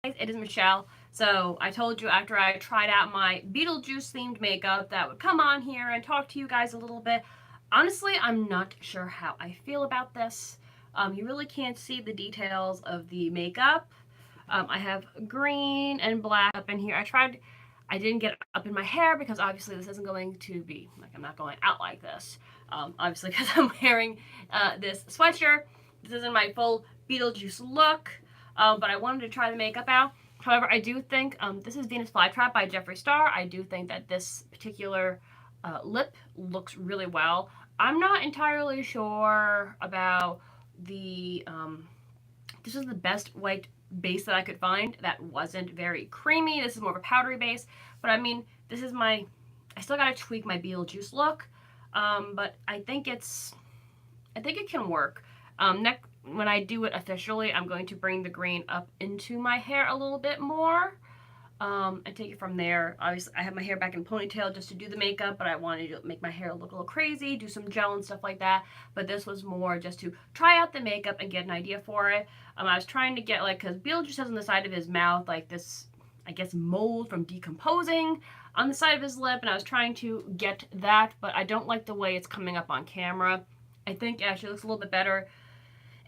It is Michelle. So I told you after I tried out my Beetlejuice themed makeup that would come on here and talk to you guys a little bit. Honestly, I'm not sure how I feel about this. You really can't see the details of the makeup. I have green and black up in here. I didn't get up in my hair because obviously this isn't going to be, like, I'm not going out like this. Obviously because I'm wearing this sweatshirt. This isn't my full Beetlejuice look. But I wanted to try the makeup out. However, I do think this is Venus Flytrap by Jeffree Star. I do think that this particular lip looks really well. I'm not entirely sure about the. This is the best white base that I could find that wasn't very creamy. This is more of a powdery base. But I mean, this is my. I still gotta tweak my Beetlejuice look. But I think it can work. When I do it officially, I'm going to bring the green up into my hair a little bit more. And take it from there. Obviously, I have my hair back in ponytail just to do the makeup, but I wanted to make my hair look a little crazy, do some gel and stuff like that. But this was more just to try out the makeup and get an idea for it. I was trying to get, like, because Beetlejuice has on the side of his mouth, like, this, I guess, mold from decomposing on the side of his lip, and I was trying to get that, but I don't like the way it's coming up on camera. I think it actually looks a little bit better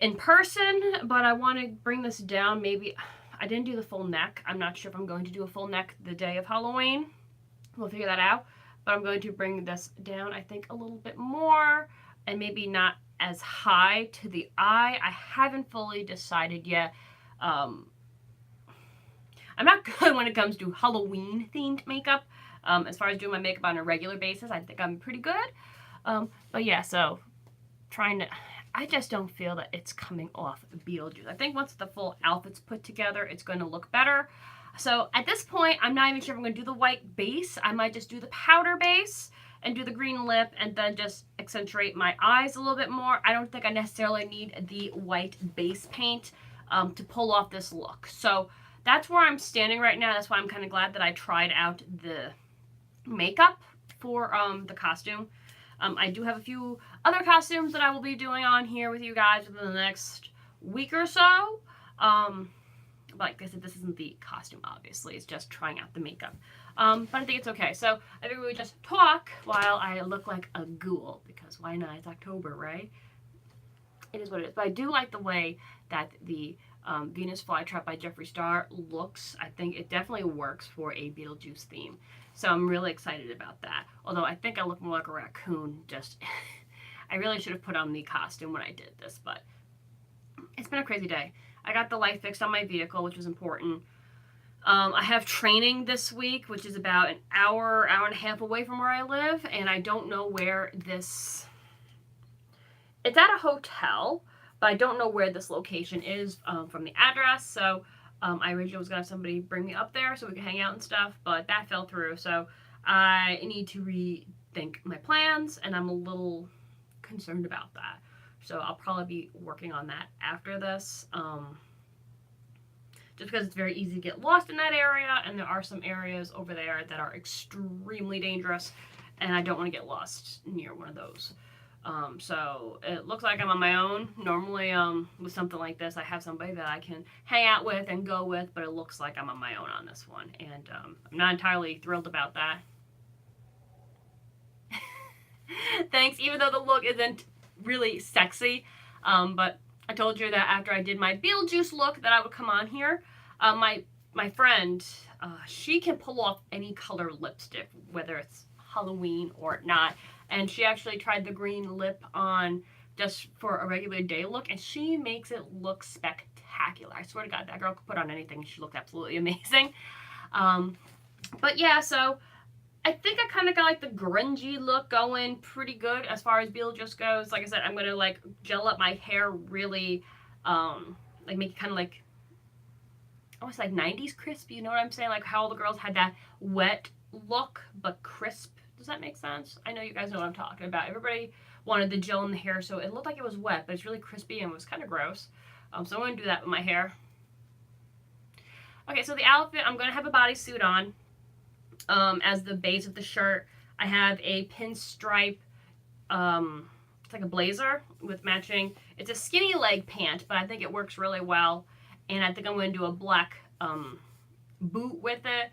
in person, but I want to bring this down. Maybe I didn't do the full neck. I'm not sure if I'm going to do a full neck the day of Halloween. We'll figure that out. But I'm going to bring this down, I think, a little bit more, and maybe not as high to the eye. I haven't fully decided yet. I'm not good when it comes to Halloween themed makeup. As far as doing my makeup on a regular basis, I think I'm pretty good. But yeah, so I just don't feel that it's coming off Beetlejuice. I think once the full outfit's put together, it's going to look better. So at this point, I'm not even sure if I'm going to do the white base. I might just do the powder base and do the green lip and then just accentuate my eyes a little bit more. I don't think I necessarily need the white base paint to pull off this look. So that's where I'm standing right now. That's why I'm kind of glad that I tried out the makeup for the costume. I do have a few other costumes that I will be doing on here with you guys within the next week or so. Like I said, this isn't the costume, obviously. It's just trying out the makeup. But I think it's okay. So I think we would just talk while I look like a ghoul, because why not? It's October, right? It is what it is. But I do like the way that the Venus Flytrap by Jeffree Star looks. I think it definitely works for a Beetlejuice theme. So I'm really excited about that. Although I think I look more like a raccoon. Just, I really should have put on the costume when I did this, but it's been a crazy day. I got the light fixed on my vehicle, which was important. I have training this week, which is about an hour and a half away from where I live, and I don't know where this... It's at a hotel, but I don't know where this location is from the address, so I originally was going to have somebody bring me up there so we could hang out and stuff, but that fell through, so I need to rethink my plans, and I'm a little concerned about that. So I'll probably be working on that after this, just because it's very easy to get lost in that area, and there are some areas over there that are extremely dangerous, and I don't want to get lost near one of those. So it looks like I'm on my own. Normally, with something like this, I have somebody that I can hang out with and go with, but it looks like I'm on my own on this one, and I'm not entirely thrilled about that. Thanks, even though the look isn't really sexy, but I told you that after I did my Beetlejuice look that I would come on here. My friend, she can pull off any color lipstick, whether it's Halloween or not. And she actually tried the green lip on just for a regular day look, and she makes it look spectacular. I swear to God, that girl could put on anything, and she looked absolutely amazing. But yeah, so I think I kind of got like the grungy look going pretty good as far as Beetlejuice goes. Like I said, I'm going to like gel up my hair really, like make it kind of like, almost like 90s crisp, you know what I'm saying? Like how all the girls had that wet look, but crisp. Does that make sense? I know you guys know what I'm talking about. Everybody wanted the gel in the hair, so it looked like it was wet, but it's really crispy and it was kind of gross. So I'm going to do that with my hair. Okay, so the outfit, I'm going to have a bodysuit on as the base of the shirt. I have a pinstripe, it's like a blazer with matching, it's a skinny leg pant, but I think it works really well. And I think I'm going to do a black boot with it.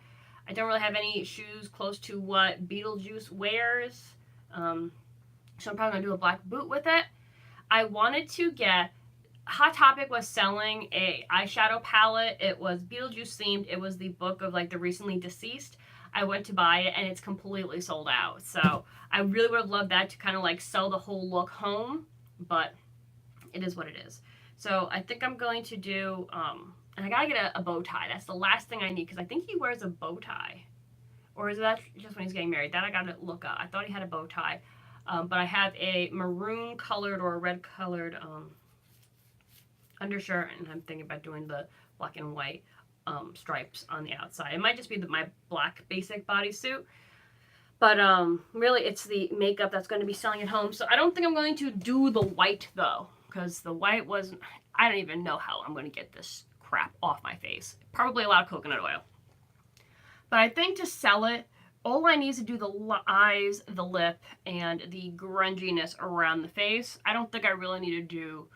I don't really have any shoes close to what Beetlejuice wears. So I'm probably going to do a black boot with it. I wanted to get... Hot Topic was selling a eyeshadow palette. It was Beetlejuice themed. It was the book of like the recently deceased. I went to buy it and it's completely sold out. So I really would have loved that to kind of like sell the whole look home, but it is what it is. So I think I'm going to do, and I gotta get a bow tie. That's the last thing I need because I think he wears a bow tie. Or is that just when he's getting married? That I gotta look up. I thought he had a bow tie. But I have a maroon colored or a red colored undershirt, and I'm thinking about doing the black and white stripes on the outside. It might just be my black basic bodysuit, but really it's the makeup that's going to be selling at home. So I don't think I'm going to do the white though, because the white wasn't... I don't even know how I'm going to get this crap off my face. Probably a lot of coconut oil. But I think to sell it, all I need is to do the eyes, the lip, and the grunginess around the face. I don't think I really need to do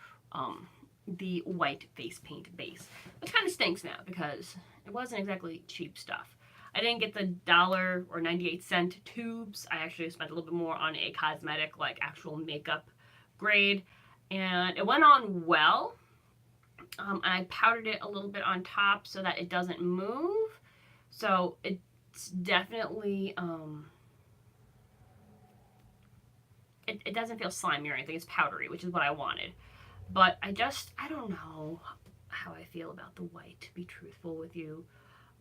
the white face paint base, which kind of stinks now because it wasn't exactly cheap stuff. I didn't get the $1 or 98-cent tubes. I actually spent a little bit more on a cosmetic, like actual makeup grade, and it went on well. And I powdered it a little bit on top so that it doesn't move. So it's definitely, it doesn't feel slimy or anything. It's powdery, which is what I wanted. But I don't know how I feel about the white, to be truthful with you.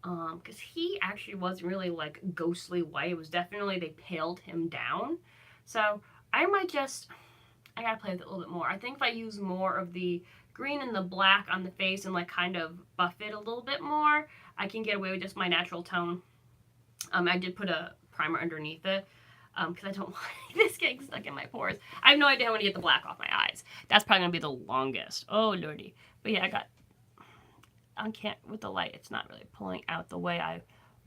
Because he actually wasn't really like ghostly white. It was definitely, they paled him down. So I gotta play with it a little bit more. I think if I use more of the green and the black on the face and like kind of buff it a little bit more, I can get away with just my natural tone. I did put a primer underneath it. Because I don't want this getting stuck in my pores. I have no idea how I'm going to get the black off my eyes. That's probably going to be the longest. Oh, lordy. But yeah, with the light, it's not really pulling out the way I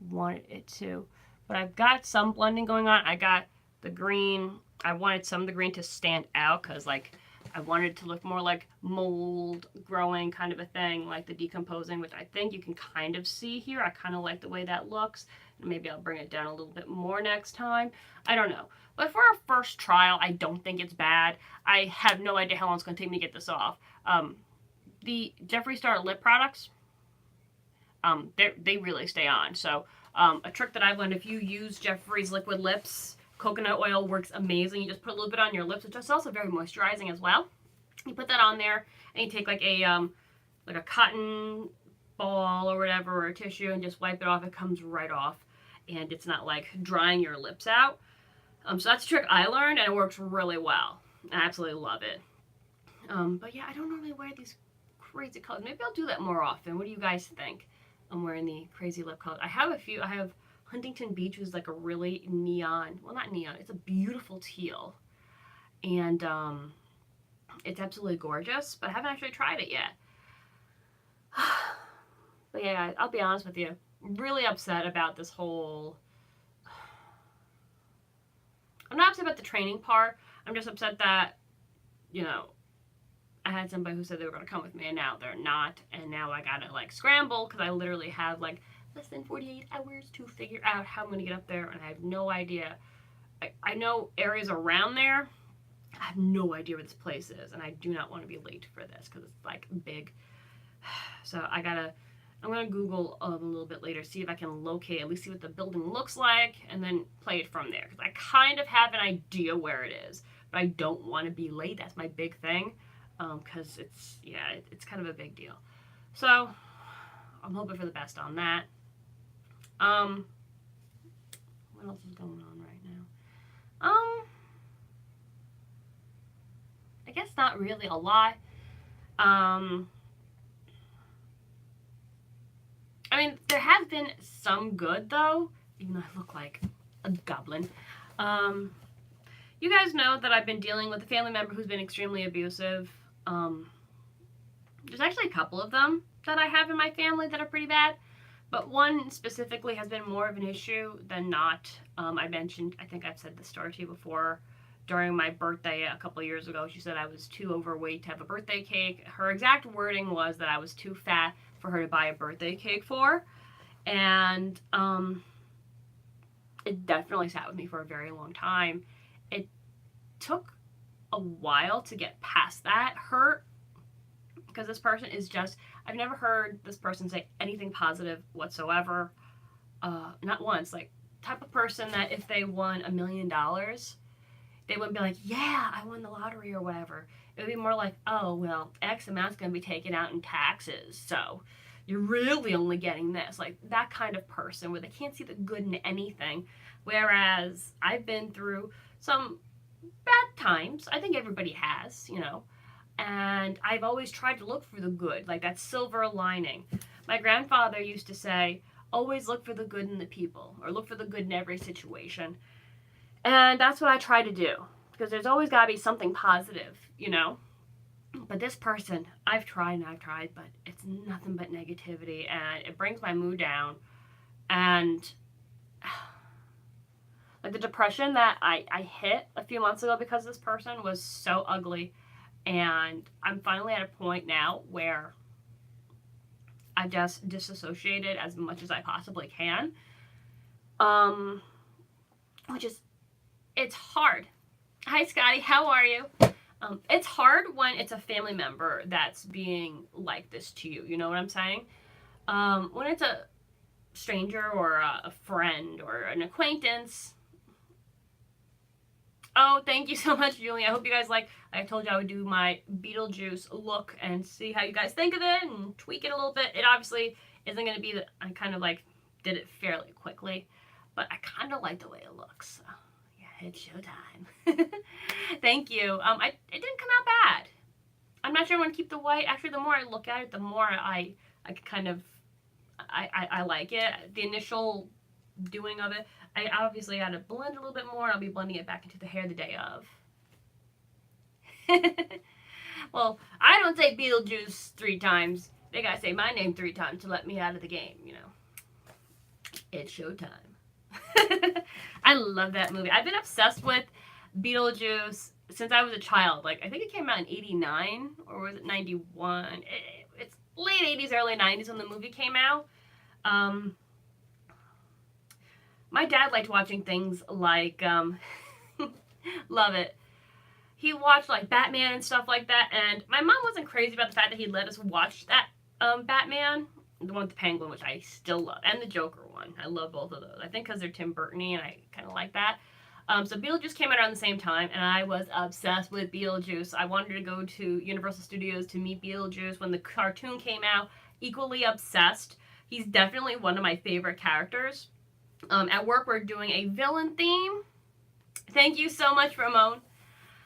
wanted it to. But I've got some blending going on. I got the green. I wanted some of the green to stand out because, like, I wanted it to look more like mold growing kind of a thing, like the decomposing, which I think you can kind of see here. I kind of like the way that looks. Maybe I'll bring it down a little bit more next time. I don't know. But for our first trial, I don't think it's bad. I have no idea how long it's going to take me to get this off. The Jeffree Star lip products, they really stay on. So a trick that I've learned, if you use Jeffree's liquid lips, coconut oil works amazing. You just put a little bit on your lips, which is also very moisturizing as well. You put that on there, and you take like a cotton ball or whatever, or a tissue, and just wipe it off. It comes right off, and it's not like drying your lips out. So that's a trick I learned, and it works really well. I absolutely love it. But yeah, I don't normally wear these crazy colors. Maybe I'll do that more often. What do you guys think? I'm wearing the crazy lip colors. I have a few. I have Huntington Beach, which is like a really neon, well, not neon, it's a beautiful teal. And it's absolutely gorgeous, but I haven't actually tried it yet. But yeah, I'll be honest with you. I'm really upset about this whole... I'm not upset about the training part. I'm just upset that, you know, I had somebody who said they were going to come with me, and now they're not. And now I got to, like, scramble, because I literally have, like, less than 48 hours to figure out how I'm going to get up there, and I have no idea. I know areas around there. I have no idea where this place is, and I do not want to be late for this, because it's, like, big. So I'm going to Google a little bit later, see if I can locate, at least see what the building looks like, and then play it from there. Because I kind of have an idea where it is, but I don't want to be late. That's my big thing, because it's kind of a big deal. So I'm hoping for the best on that. What else is going on right now? I guess not really a lot. I mean, there has been some good, though, even though I look like a goblin. You guys know that I've been dealing with a family member who's been extremely abusive. There's actually a couple of them that I have in my family that are pretty bad, but one specifically has been more of an issue than not. I think I've said this story to you before. During my birthday a couple of years ago, she said I was too overweight to have a birthday cake. Her exact wording was that I was too fat for her to buy a birthday cake for. And it definitely sat with me for a very long time. It took a while to get past that hurt, because this person is just, I've never heard this person say anything positive whatsoever. Not once. Like, type of person that if they won $1 million, they wouldn't be like, yeah, I won the lottery or whatever. It would be more like, oh, well, X amount's going to be taken out in taxes, so you're really only getting this. Like, that kind of person where they can't see the good in anything. Whereas I've been through some bad times. I think everybody has, you know. And I've always tried to look for the good, like that silver lining. My grandfather used to say, always look for the good in the people, or look for the good in every situation. And that's what I try to do, because there's always got to be something positive, you know. But this person, I've tried, but it's nothing but negativity, and it brings my mood down. And like, the depression that I hit a few months ago because of this person was so ugly. And I'm finally at a point now where I just disassociated as much as I possibly can. Which is, it's hard. Hi, Scotty, how are you? It's hard when it's a family member that's being like this to you. You know what I'm saying? When it's a stranger or a friend or an acquaintance. Oh, thank you so much, Julie. I hope you guys like. I told you I would do my Beetlejuice look and see how you guys think of it and tweak it a little bit. It obviously isn't going to be that I kind of like did it fairly quickly, but I kind of like the way it looks. So, yeah, it's showtime. Thank you. It didn't come out bad. I'm not sure I'm going to keep the white. Actually, the more I look at it, the more I kind of, I like it. The initial doing of it, I obviously got to blend a little bit more. I'll be blending it back into the hair the day of. Well, I don't say Beetlejuice 3 times. They gotta say my name 3 times to let me out of the game, you know. It's showtime. I love that movie. I've been obsessed with Beetlejuice since I was a child. Like, I think it came out in 89, or was it 91? It's late 80s, early 90s when the movie came out. My dad liked watching things like, love it. He watched like Batman and stuff like that, and my mom wasn't crazy about the fact that he let us watch that Batman, the one with the penguin, which I still love, and the Joker one. I love both of those. I think because they're Tim Burton-y, and I kind of like that. So Beetlejuice came out around the same time, and I was obsessed with Beetlejuice. I wanted to go to Universal Studios to meet Beetlejuice when the cartoon came out. Equally obsessed. He's definitely one of my favorite characters. At work, we're doing a villain theme. Thank you so much, Ramon.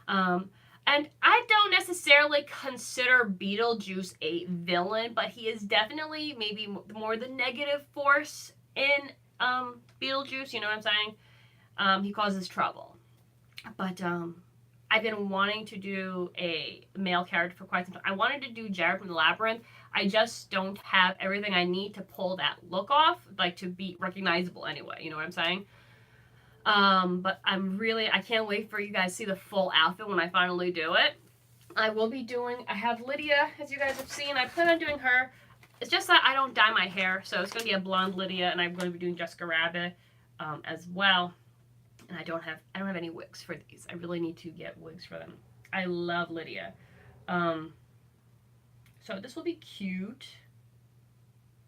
And I don't necessarily consider Beetlejuice a villain, but he is definitely maybe more the negative force in Beetlejuice, you know what I'm saying? He causes trouble. But I've been wanting to do a male character for quite some time. I wanted to do Jared from the Labyrinth. I just don't have everything I need to pull that look off, like to be recognizable anyway, you know what I'm saying? But I can't wait for you guys to see the full outfit when I finally do it. I have Lydia, as you guys have seen. I plan on doing her. It's just that I don't dye my hair, so it's going to be a blonde Lydia, and I'm going to be doing Jessica Rabbit, as well. And I don't have any wigs for these. I really need to get wigs for them. I love Lydia. So this will be cute.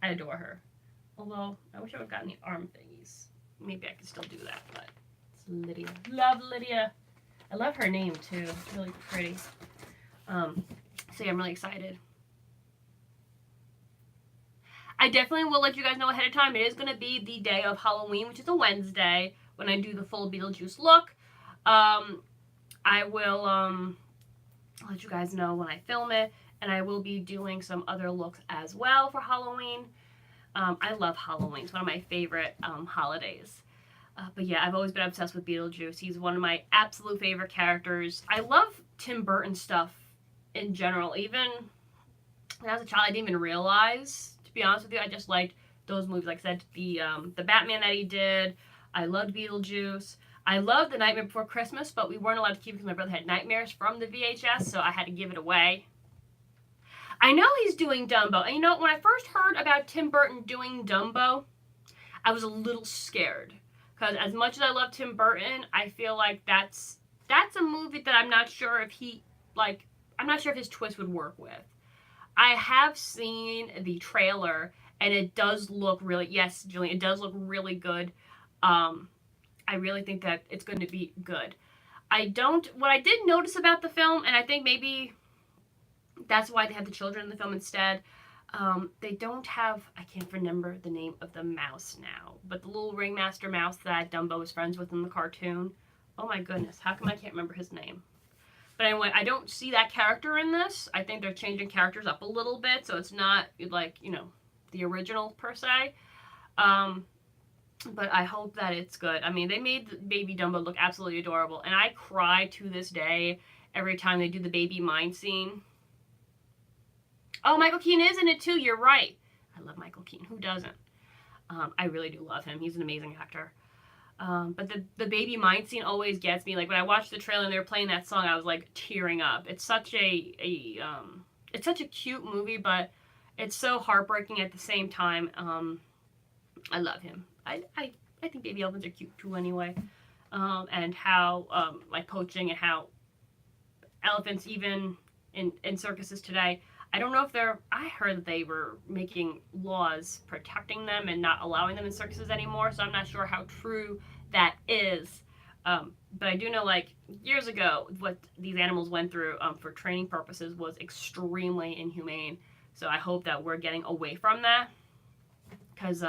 I adore her. Although, I wish I would have gotten the arm thingies. Maybe I could still do that, but it's Lydia. Love Lydia. I love her name, too. It's really pretty. So yeah, I'm really excited. I definitely will let you guys know ahead of time. It is going to be the day of Halloween, which is a Wednesday, when I do the full Beetlejuice look. I will let you guys know when I film it, and I will be doing some other looks as well for Halloween. I love Halloween. It's one of my favorite holidays. But yeah, I've always been obsessed with Beetlejuice. He's one of my absolute favorite characters. I love Tim Burton stuff in general. Even when I was a child, I didn't even realize, to be honest with you, I just liked those movies. Like I said, the Batman that he did. I loved Beetlejuice. I loved The Nightmare Before Christmas, but we weren't allowed to keep it because my brother had nightmares from the VHS, so I had to give it away. I know he's doing Dumbo. And you know, when I first heard about Tim Burton doing Dumbo, I was a little scared. Because as much as I love Tim Burton, I feel like that's a movie that I'm not sure if I'm not sure if his twist would work with. I have seen the trailer and it does look really, yes, Julian, it does look really good. I really think that it's going to be good. What I did notice about the film, and I think maybe that's why they have the children in the film instead, they don't have, I can't remember the name of the mouse now, but the little ringmaster mouse that Dumbo was friends with in the cartoon. Oh my goodness, how come I can't remember his name? But anyway, I don't see that character in this. I think they're changing characters up a little bit, so it's not like, the original per se. But I hope that it's good. I mean, they made baby Dumbo look absolutely adorable, and I cry to this day every time they do the baby mine scene. Oh, Michael Keaton is in it too. You're right. I love Michael Keaton. Who doesn't? I really do love him. He's an amazing actor. But the baby mine scene always gets me. Like when I watched the trailer and they were playing that song, I was like tearing up. It's such it's such a cute movie, but it's so heartbreaking at the same time. I love him. I think baby elephants are cute too anyway. And how like poaching and how elephants even in circuses today. I don't know if I heard that they were making laws protecting them and not allowing them in circuses anymore, so I'm not sure how true that is. But I do know, like, years ago, what these animals went through for training purposes was extremely inhumane. So I hope that we're getting away from that. Because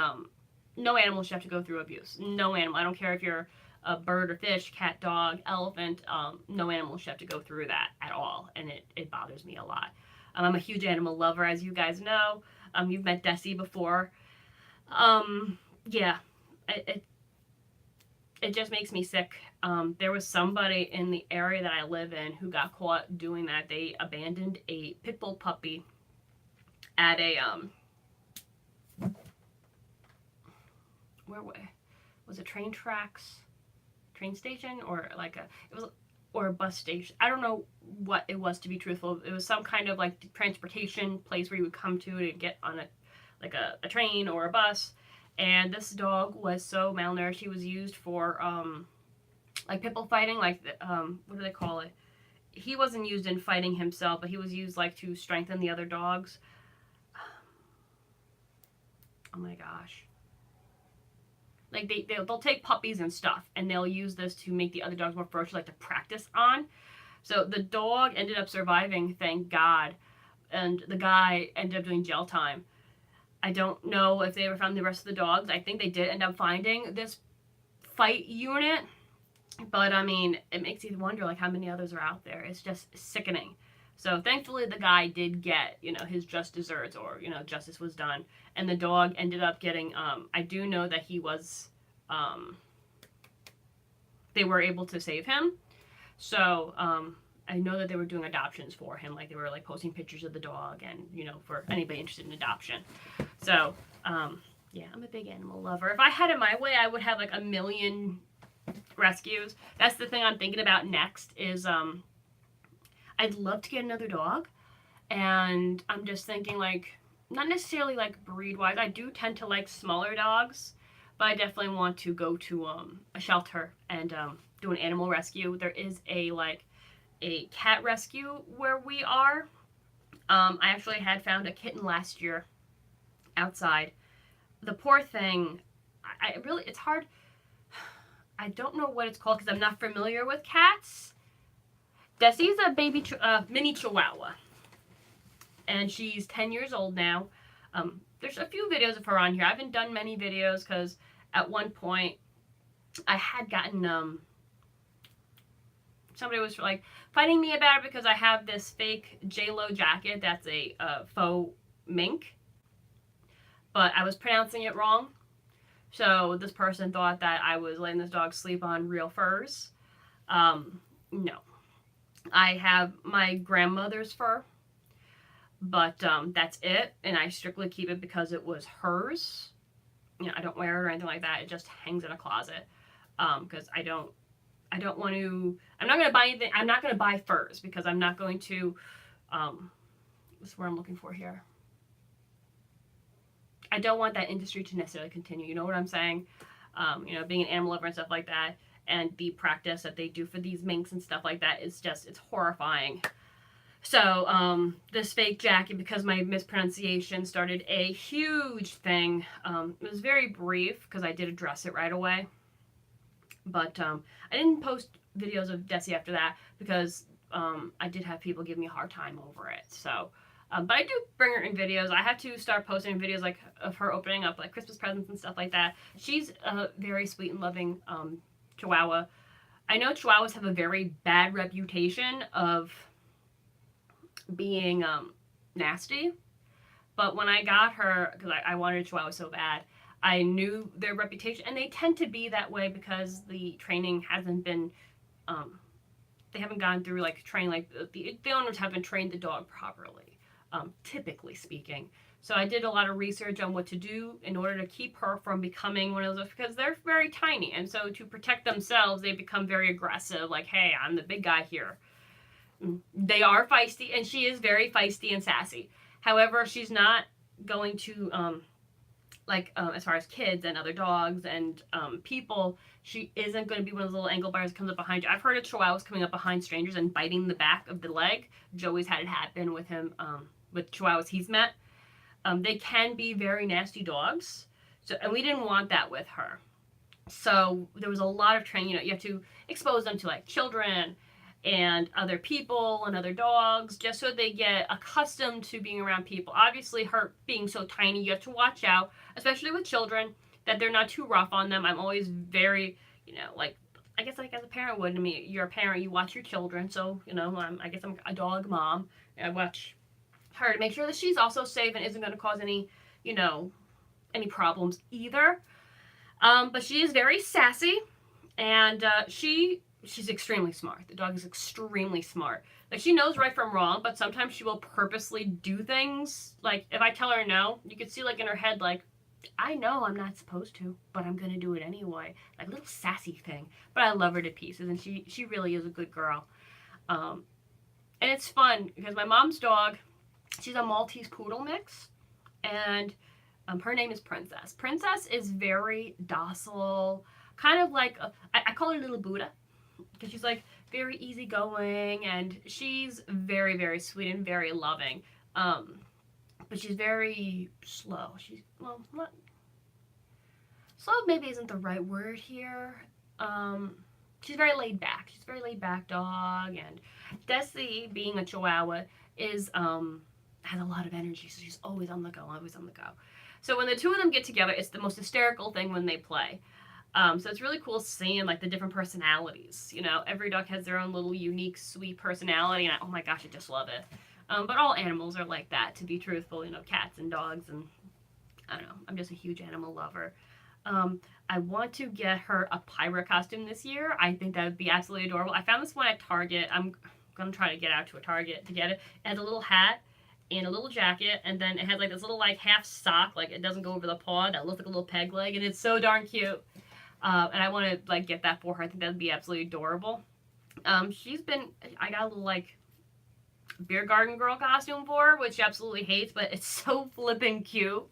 no animal should have to go through abuse. No animal. I don't care if you're a bird or fish, cat, dog, elephant. No animal should have to go through that at all. And it bothers me a lot. I'm a huge animal lover, as you guys know. You've met Desi before. Yeah, it just makes me sick. There was somebody in the area that I live in who got caught doing that. They abandoned a pit bull puppy at a where was it train tracks, train station, or like or a bus station. I don't know what it was, to be truthful. It was some kind of like transportation place where you would come to get on a train or a bus. And this dog was so malnourished. He was used for like pit bull fighting, like what do they call it? He wasn't used in fighting himself, but he was used like to strengthen the other dogs. Oh my gosh. Like they'll take puppies and stuff, and they'll use this to make the other dogs more ferocious, like to practice on. So the dog ended up surviving, thank God, and the guy ended up doing jail time. I don't know if they ever found the rest of the dogs. I think they did end up finding this fight unit, but I mean, it makes you wonder like how many others are out there. It's just sickening. So thankfully the guy did get, his just desserts, or, justice was done. And the dog ended up getting, I do know that he was, they were able to save him. So I know that they were doing adoptions for him. Like they were like posting pictures of the dog and, for anybody interested in adoption. So, yeah, I'm a big animal lover. If I had it my way, I would have like 1 million rescues. That's the thing I'm thinking about next is, I'd love to get another dog, and I'm just thinking like, not necessarily like breed wise. I do tend to like smaller dogs, but I definitely want to go to a shelter and do an animal rescue. There is a cat rescue where we are. I actually had found a kitten last year outside. The poor thing, it's hard. I don't know what it's called because I'm not familiar with cats. Desi's a baby mini Chihuahua, and she's 10 years old now. There's a few videos of her on here. I haven't done many videos because at one point I had gotten somebody was like fighting me about it because I have this fake J-Lo jacket that's a faux mink, but I was pronouncing it wrong. So this person thought that I was letting this dog sleep on real furs. No. I have my grandmother's fur, but that's it, and I strictly keep it because it was hers. I don't wear it or anything like that. It just hangs in a closet because I don't want to. I'm not going to buy anything. I'm not going to buy furs because I'm not going to That's what I'm looking for here. I don't want that industry to necessarily continue. You know what I'm saying? Being an animal lover and stuff like that, and the practice that they do for these minks and stuff like that is just, it's horrifying. So, this fake jacket, because my mispronunciation started a huge thing. It was very brief because I did address it right away. But I didn't post videos of Desi after that because I did have people give me a hard time over it. So, but I do bring her in videos. I have to start posting videos like of her opening up like Christmas presents and stuff like that. She's a very sweet and loving Chihuahua. I know Chihuahuas have a very bad reputation of being nasty, but when I got her, because I wanted a Chihuahua so bad, I knew their reputation, and they tend to be that way because the training hasn't been, they haven't gone through like training, like the owners haven't trained the dog properly, typically speaking. So I did a lot of research on what to do in order to keep her from becoming one of those, because they're very tiny, and so to protect themselves, they become very aggressive, like, hey, I'm the big guy here. They are feisty, and she is very feisty and sassy. However, she's not going to, as far as kids and other dogs and people, she isn't going to be one of those little ankle biters that comes up behind you. I've heard of Chihuahuas coming up behind strangers and biting the back of the leg. Joey's had it happen with him, with Chihuahuas he's met. They can be very nasty dogs, and we didn't want that with her. So there was a lot of training. You have to expose them to like children and other people and other dogs, just so they get accustomed to being around people. Obviously, her being so tiny, you have to watch out, especially with children, that they're not too rough on them. I'm always very, I guess like as a parent would. I mean, you're a parent, you watch your children, so, I guess I'm a dog mom. I watch her to make sure that she's also safe and isn't going to cause any problems either. But she is very sassy, and she's extremely smart. The dog is extremely smart. Like, she knows right from wrong, but sometimes she will purposely do things. Like, if I tell her no, you could see, like, in her head, like, I know I'm not supposed to, but I'm going to do it anyway. Like, a little sassy thing. But I love her to pieces, and she really is a good girl. And it's fun, because my mom's dog, she's a Maltese Poodle mix, and her name is Princess. Princess is very docile, kind of like, I call her Little Buddha, because she's like very easygoing, and she's very, very sweet and very loving. But she's very slow. Slow maybe isn't the right word here. She's very laid back. She's a very laid back dog, and Desi, being a Chihuahua, has a lot of energy, so she's always on the go, always on the go. So when the two of them get together, it's the most hysterical thing when they play. So it's really cool seeing like the different personalities. Every dog has their own little unique, sweet personality, and oh my gosh, I just love it. But all animals are like that, to be truthful. Cats and dogs, and I don't know. I'm just a huge animal lover. I want to get her a pirate costume this year. I think that would be absolutely adorable. I found this one at Target. I'm gonna try to get out to a Target to get it. It has a little hat and a little jacket, and then it has like this little like half sock, like it doesn't go over the paw, that looks like a little peg leg, and it's so darn cute. And I want to like get that for her. I think that would be absolutely adorable. I got a little like beer garden girl costume for her, which she absolutely hates, but it's so flippin' cute.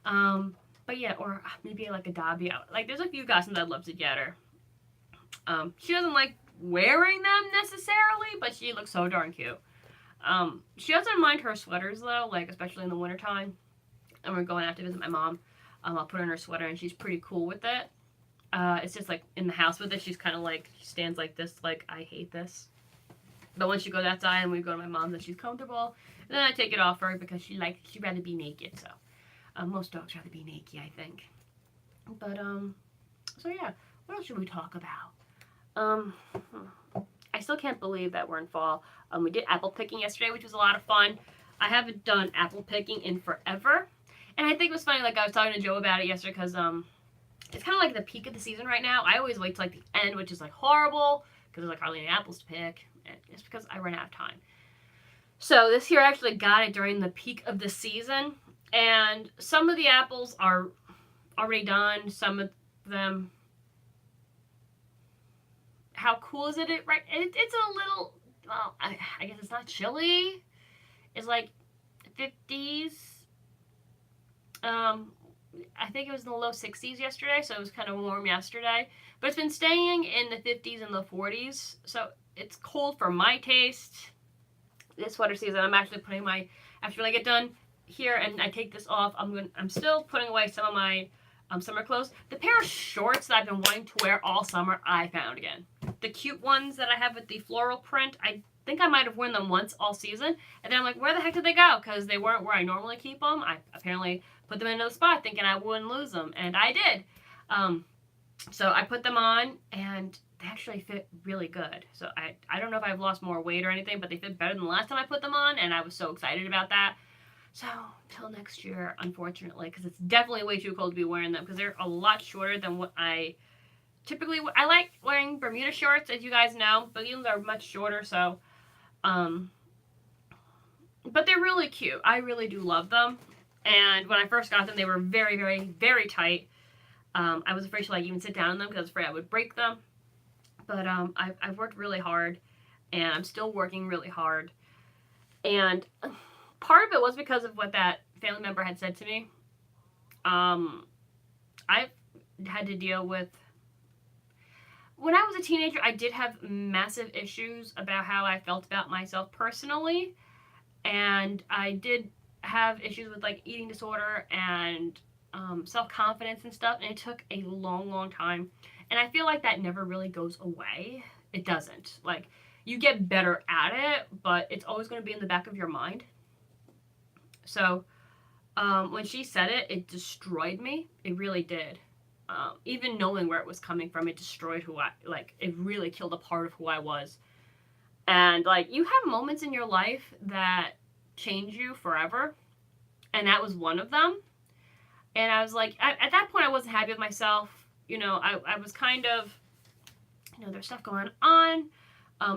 But yeah, or maybe like a Dobby out. Like, there's a few costumes I'd love to get her. She doesn't like wearing them necessarily, but she looks so darn cute. She doesn't mind her sweaters though, like especially in the wintertime. And we're going out to visit my mom. I'll put her in her sweater, and she's pretty cool with it. It's just like in the house with it, she's kind of like, she stands like this, like, I hate this. But once she goes outside and we go to my mom's, then she's comfortable. And then I take it off her because she'd rather be naked. So most dogs rather be naked, I think. But so yeah, what else should we talk about? I still can't believe that we're in fall. We did apple picking yesterday, which was a lot of fun. I haven't done apple picking in forever, and I think it was funny. Like, I was talking to Joe about it yesterday because it's kind of like the peak of the season right now. I always wait till like the end, which is like horrible because there's like hardly any apples to pick. And it's because I run out of time. So this year I actually got it during the peak of the season, and some of the apples are already done. Some of them, how cool is it? Right? It's a little, well, I guess it's not chilly. It's like 50s. I think it was in the low 60s yesterday, so it was kind of warm yesterday. But it's been staying in the 50s and the 40s, so it's cold for my taste. This sweater season, I'm actually putting my, after I get done here and I take this off, I'm still putting away some of my summer clothes. The pair of shorts that I've been wanting to wear all summer, I found again. The cute ones that I have with the floral print, I think I might have worn them once all season, and then I'm like, where the heck did they go? Because they weren't where I normally keep them. I apparently put them in another spot thinking I wouldn't lose them, and I did. So I put them on, and they actually fit really good. So I don't know if I've lost more weight or anything, but they fit better than the last time I put them on, and I was so excited about that. So till next year, unfortunately, because it's definitely way too cold to be wearing them, because they're a lot shorter than what I typically. I like wearing Bermuda shorts, as you guys know, but these are much shorter. So, but they're really cute. I really do love them. And when I first got them, they were very, very, very tight. I was afraid to like even sit down in them because I was afraid I would break them. But I've worked really hard, and I'm still working really hard. And part of it was because of what that family member had said to me. I've had to deal with, when I was a teenager, I did have massive issues about how I felt about myself personally. And I did have issues with like eating disorder and self-confidence and stuff. And it took a long, long time. And I feel like that never really goes away. It doesn't. Like, you get better at it, but it's always going to be in the back of your mind. So when she said it, it destroyed me. It really did. Even knowing where it was coming from, it destroyed who I, like, it really killed a part of who I was. And, like, you have moments in your life that change you forever. And that was one of them. And I was like, at that point, I wasn't happy with myself. You know, I was kind of, you know, there's stuff going on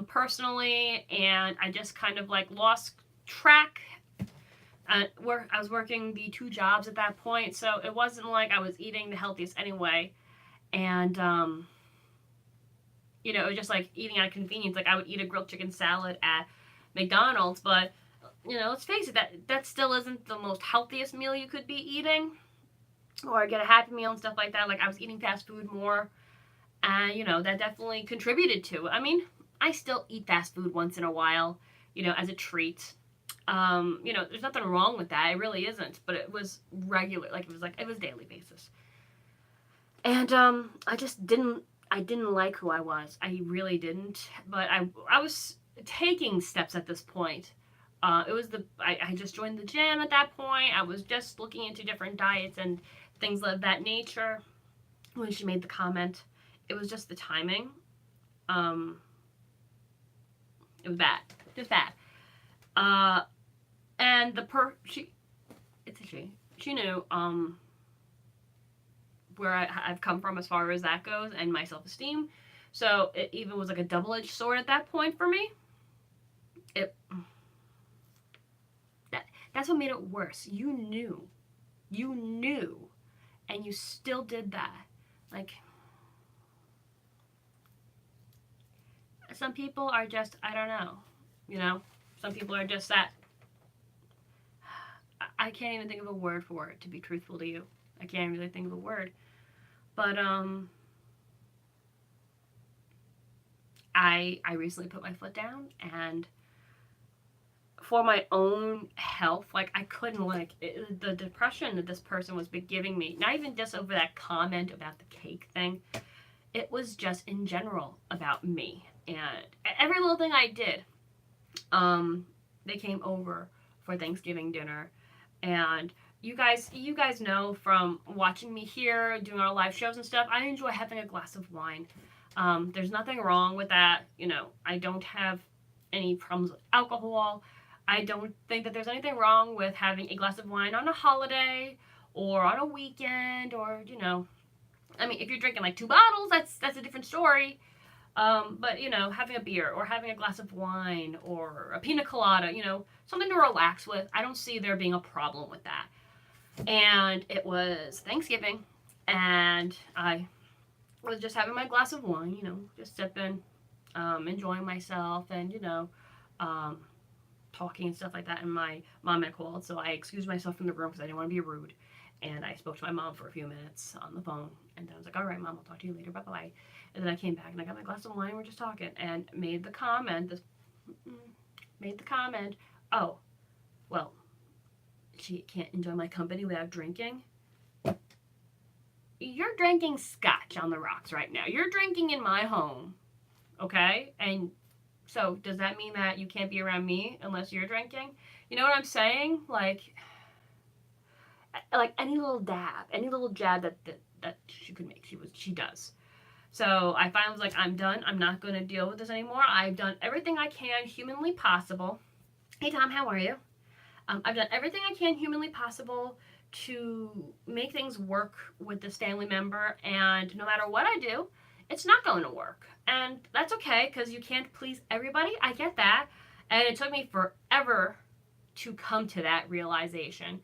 personally. And I just kind of, like, lost track. Where I was working the 2 jobs at that point, so it wasn't like I was eating the healthiest anyway. And you know, it was just like eating out of convenience. Like, I would eat a grilled chicken salad at McDonald's, but you know, let's face it, that still isn't the most healthiest meal you could be eating. Or get a Happy Meal and stuff like that. Like, I was eating fast food more, and you know, that definitely contributed to it. I mean, I still eat fast food once in a while, you know, as a treat. You know, there's nothing wrong with that. It really isn't. But it was regular. Like, it was daily basis. And, I just didn't like who I was. I really didn't. But I was taking steps at this point. I just joined the gym at that point. I was just looking into different diets and things of that nature. When she made the comment, it was just the timing. It was bad. Just bad. And she knew, where I've come from as far as that goes and my self-esteem. So it even was like a double-edged sword at that point for me. That's what made it worse. You knew, and you still did that. Like, some people are just, I don't know, you know, some people are just that. I can't even think of a word for it, to be truthful to you. I can't really think of a word. But, I recently put my foot down, and for my own health, like, I couldn't, like, the depression that this person was giving me, not even just over that comment about the cake thing, it was just in general about me. And every little thing I did, they came over for Thanksgiving dinner. And you guys know from watching me here, doing our live shows and stuff, I enjoy having a glass of wine. There's nothing wrong with that. You know, I don't have any problems with alcohol. I don't think that there's anything wrong with having a glass of wine on a holiday or on a weekend, or, you know, I mean, if you're drinking like 2 bottles, that's a different story. But, you know, having a beer or having a glass of wine or a pina colada, you know, something to relax with, I don't see there being a problem with that. And it was Thanksgiving, and I was just having my glass of wine, you know, just sipping, enjoying myself, and, you know, talking and stuff like that, and my mom had called, so I excused myself from the room because I didn't want to be rude. And I spoke to my mom for a few minutes on the phone, and then I was like, all right, Mom, I'll talk to you later, bye-bye. And then I came back, and I got my glass of wine, and we're just talking, and made the comment, oh, well, she can't enjoy my company without drinking. You're drinking scotch on the rocks right now. You're drinking in my home, okay? And so does that mean that you can't be around me unless you're drinking? You know what I'm saying? Like any little jab that she could make, she does. So I finally was like, I'm done. I'm not going to deal with this anymore. I've done everything I can humanly possible. Hey Tom, how are you? I've done everything I can humanly possible to make things work with this family member, and no matter what I do, it's not going to work. And that's okay, because you can't please everybody. I get that. And it took me forever to come to that realization.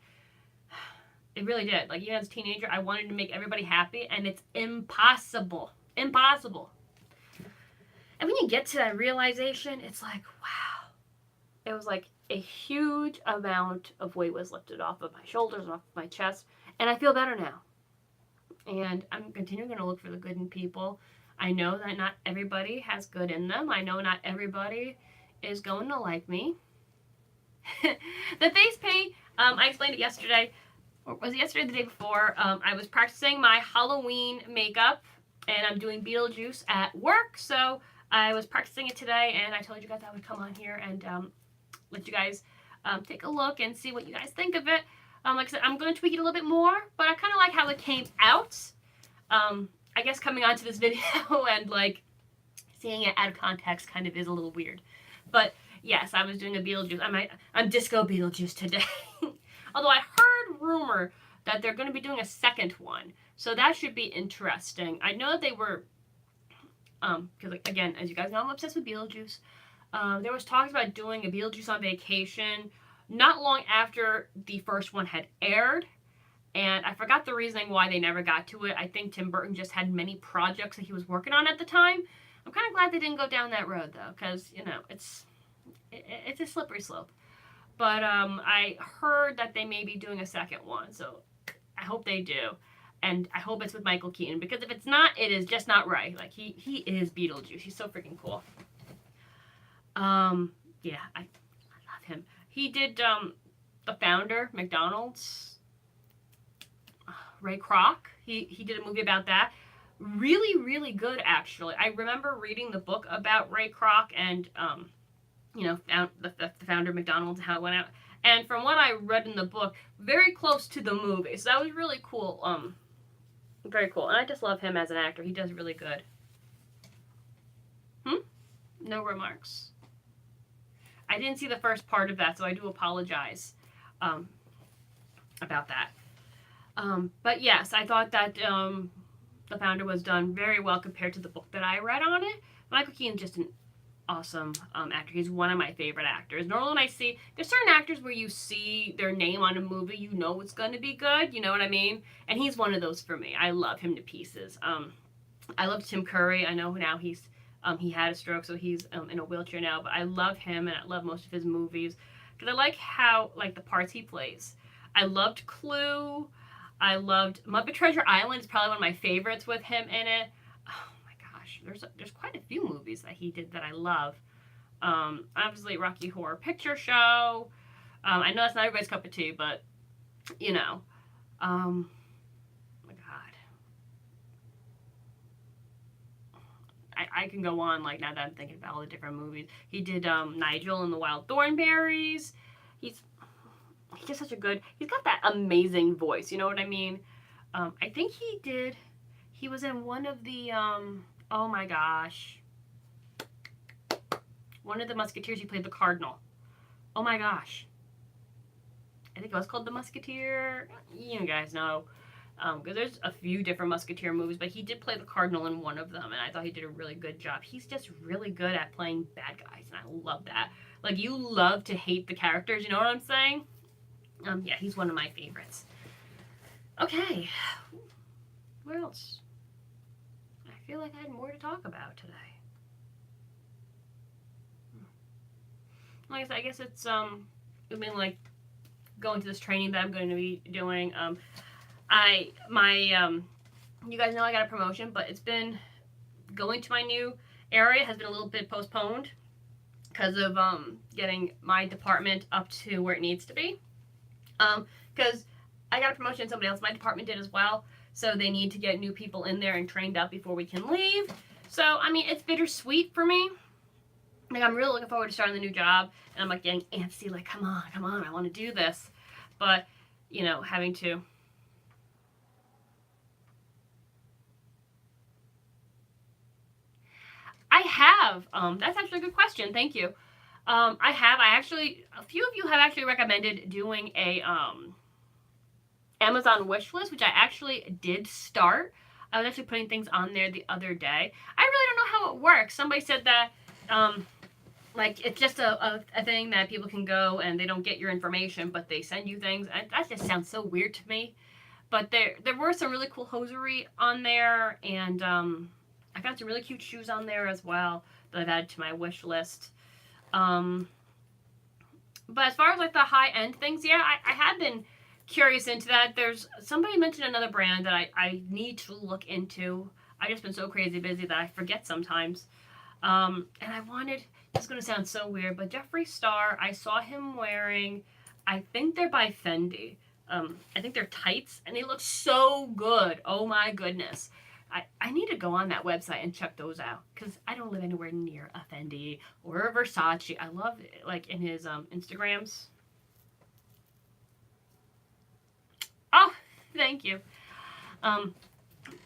It really did. Like, even as a teenager, I wanted to make everybody happy, and it's impossible. Impossible. And when you get to that realization, it's like, wow. It was like a huge amount of weight was lifted off of my shoulders and off of my chest, and I feel better now. And I'm continuing to look for the good in people. I know that not everybody has good in them. I know not everybody is going to like me. The face paint, I explained it yesterday. Or was it yesterday or the day before? I was practicing my Halloween makeup, and I'm doing Beetlejuice at work, so I was practicing it today, and I told you guys I would come on here and let you guys take a look and see what you guys think of it. Like I said, I'm going to tweak it a little bit more, but I kind of like how it came out. I guess coming onto this video and like seeing it out of context kind of is a little weird. But yes, I was doing a Beetlejuice. I'm disco Beetlejuice today. Although I heard rumor that they're going to be doing a second one, so that should be interesting. I know that they were, because again, as you guys know, I'm obsessed with Beetlejuice. There was talks about doing a Beetlejuice on Vacation not long after the first one had aired, and I forgot the reasoning why they never got to it. I think Tim Burton just had many projects that he was working on at the time. I'm kind of glad they didn't go down that road, though, because, you know, it's a slippery slope. But I heard that they may be doing a second one, so I hope they do. And I hope it's with Michael Keaton, because if it's not, it is just not right. Like, he is Beetlejuice. He's so freaking cool. Yeah, I love him. He did the founder, McDonald's, Ray Kroc. He did a movie about that. Really, really good, actually. I remember reading the book about Ray Kroc and, you know, the founder of McDonald's and how it went out. And from what I read in the book, very close to the movie. So that was really cool. Very cool. And I just love him as an actor. He does really good. No remarks. I didn't see the first part of that, so I do apologize about that. But yes, I thought that the founder was done very well compared to the book that I read on it. Michael Keaton's just an awesome actor. He's one of my favorite actors. Normally when I see, there's certain actors where you see their name on a movie, you know it's going to be good, you know what I mean? And he's one of those for me. I love him to pieces. I love Tim Curry. I know now he had a stroke, so he's in a wheelchair now, but I love him and I love most of his movies because I like how, like, the parts he plays. I loved Clue. I loved Muppet Treasure Island. Is probably one of my favorites with him in it. Oh my gosh, there's quite a few movies that he did that I love. Obviously Rocky Horror Picture Show. I know that's not everybody's cup of tea, but you know, oh my God, I can go on like now that I'm thinking about all the different movies. He did Nigel and the Wild Thornberries. He's just such a good, he's got that amazing voice, you know what I mean? I think he was in one of the, oh my gosh, one of the Musketeers. He played the Cardinal. Oh my gosh. I think it was called The Musketeer. You guys know. Because there's a few different Musketeer movies, but he did play the Cardinal in one of them, and I thought he did a really good job. He's just really good at playing bad guys, and I love that. Like, you love to hate the characters, you know what I'm saying? Yeah, he's one of my favorites. Okay. What else? I feel like I had more to talk about today. like I said, I guess it's I mean, like going to this training that I'm going to be doing. You guys know I got a promotion, but it's been going to my new area has been a little bit postponed because of getting my department up to where it needs to be. Because I got a promotion, somebody else in my department did as well, so they need to get new people in there and trained up before we can leave. So I mean, it's bittersweet for me. Like, I'm really looking forward to starting the new job, and I'm like getting antsy, like, come on, I want to do this. But, you know, having to. I have. That's actually a good question. Thank you. I actually, a few of you have actually recommended doing a Amazon wish list, which I actually did start. I was actually putting things on there the other day. I really don't know how it works. Somebody said that like it's just a thing that people can go and they don't get your information, but they send you things. That just sounds so weird to me. But there were some really cool hosiery on there, and I got some really cute shoes on there as well that I've added to my wish list. But as far as like the high end things, yeah, I have been curious into that. There's somebody mentioned another brand that I need to look into. I've just been so crazy busy that I forget sometimes. And I wanted, it's going to sound so weird, but Jeffree Star, I saw him wearing, I think they're by Fendi. I think they're tights, and they look so good. Oh my goodness. I need to go on that website and check those out, because I don't live anywhere near a Fendi or a Versace. I love it, like in his Instagrams. Oh, thank you.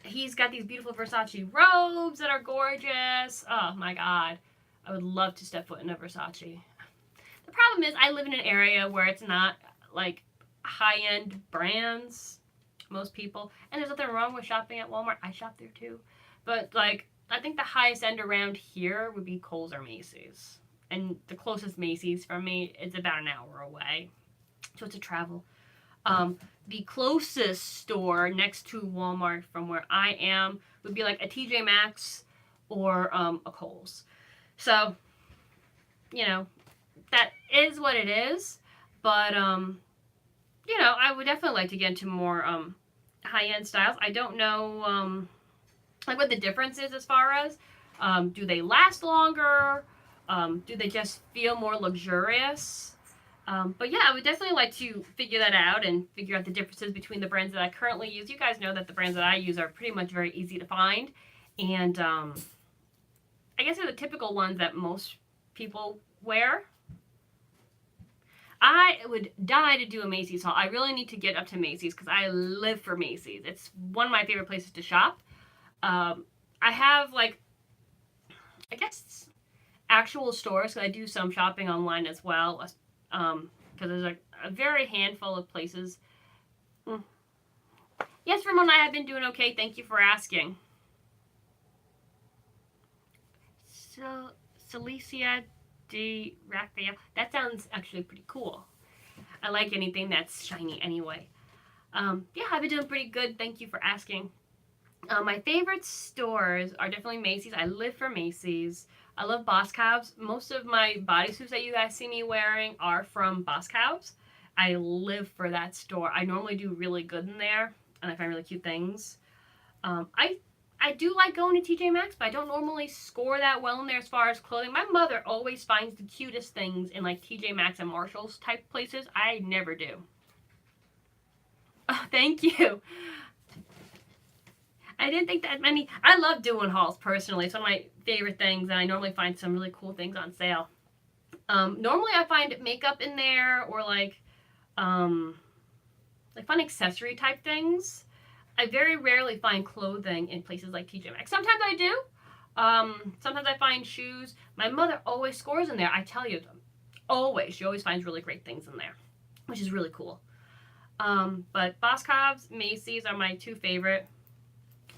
He's got these beautiful Versace robes that are gorgeous. Oh my god. I would love to step foot in a Versace. The problem is I live in an area where it's not like high-end brands, most people. And there's nothing wrong with shopping at Walmart. I shop there too. But like, I think the highest end around here would be Kohl's or Macy's. And the closest Macy's from me is about an hour away. So it's a travel. The closest store next to Walmart from where I am would be like a TJ Maxx or a Kohl's. So, you know, that is what it is. But, you know, I would definitely like to get into more high-end styles. I don't know like what the difference is as far as do they last longer? Do they just feel more luxurious? But yeah, I would definitely like to figure that out and figure out the differences between the brands that I currently use. You guys know that the brands that I use are pretty much very easy to find. And I guess they're the typical ones that most people wear. I would die to do a Macy's haul. I really need to get up to Macy's because I live for Macy's. It's one of my favorite places to shop. I have like, I guess actual stores, because I do some shopping online as well. Because there's a very handful of places. Yes, Ramona, I have been doing okay. Thank you for asking. So, Celicia de Raphael. That sounds actually pretty cool. I like anything that's shiny anyway. Yeah, I've been doing pretty good. Thank you for asking. My favorite stores are definitely Macy's. I live for Macy's. I love Boscov's. Most of my bodysuits that you guys see me wearing are from Boscov's. I live for that store. I normally do really good in there, and I find really cute things. I do like going to TJ Maxx, but I don't normally score that well in there as far as clothing. My mother always finds the cutest things in like TJ Maxx and Marshall's type places. I never do. Oh, thank you. I didn't think that many. I love doing hauls personally. It's one of my favorite things, and I normally find some really cool things on sale. Normally I find makeup in there, or like fun accessory type things. I very rarely find clothing in places like TJ Maxx. Sometimes I do. Sometimes I find shoes. My mother always scores in there. I tell you, always. She always finds really great things in there, which is really cool. But Boscov's, Macy's are my two favorite.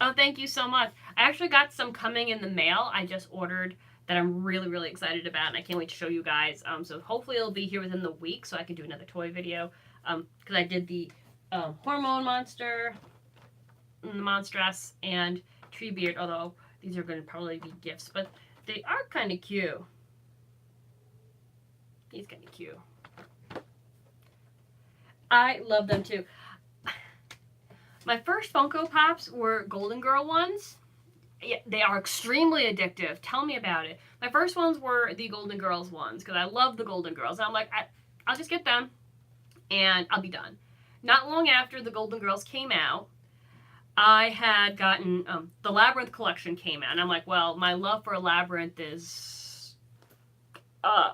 Oh, thank you so much. I actually got some coming in the mail. I just ordered that I'm really, really excited about, and I can't wait to show you guys. So hopefully it'll be here within the week so I can do another toy video. Because I did the Hormone Monster, the Monstress, and Treebeard, although these are going to probably be gifts, but they are kind of cute. He's kind of cute. I love them too. My first Funko Pops were Golden Girl ones. Yeah, they are extremely addictive. Tell me about it. My first ones were the Golden Girls ones because I love the Golden Girls. And I'm like, I'll just get them and I'll be done. Not long after the Golden Girls came out, I had gotten the Labyrinth collection came out, and I'm like, well, my love for Labyrinth is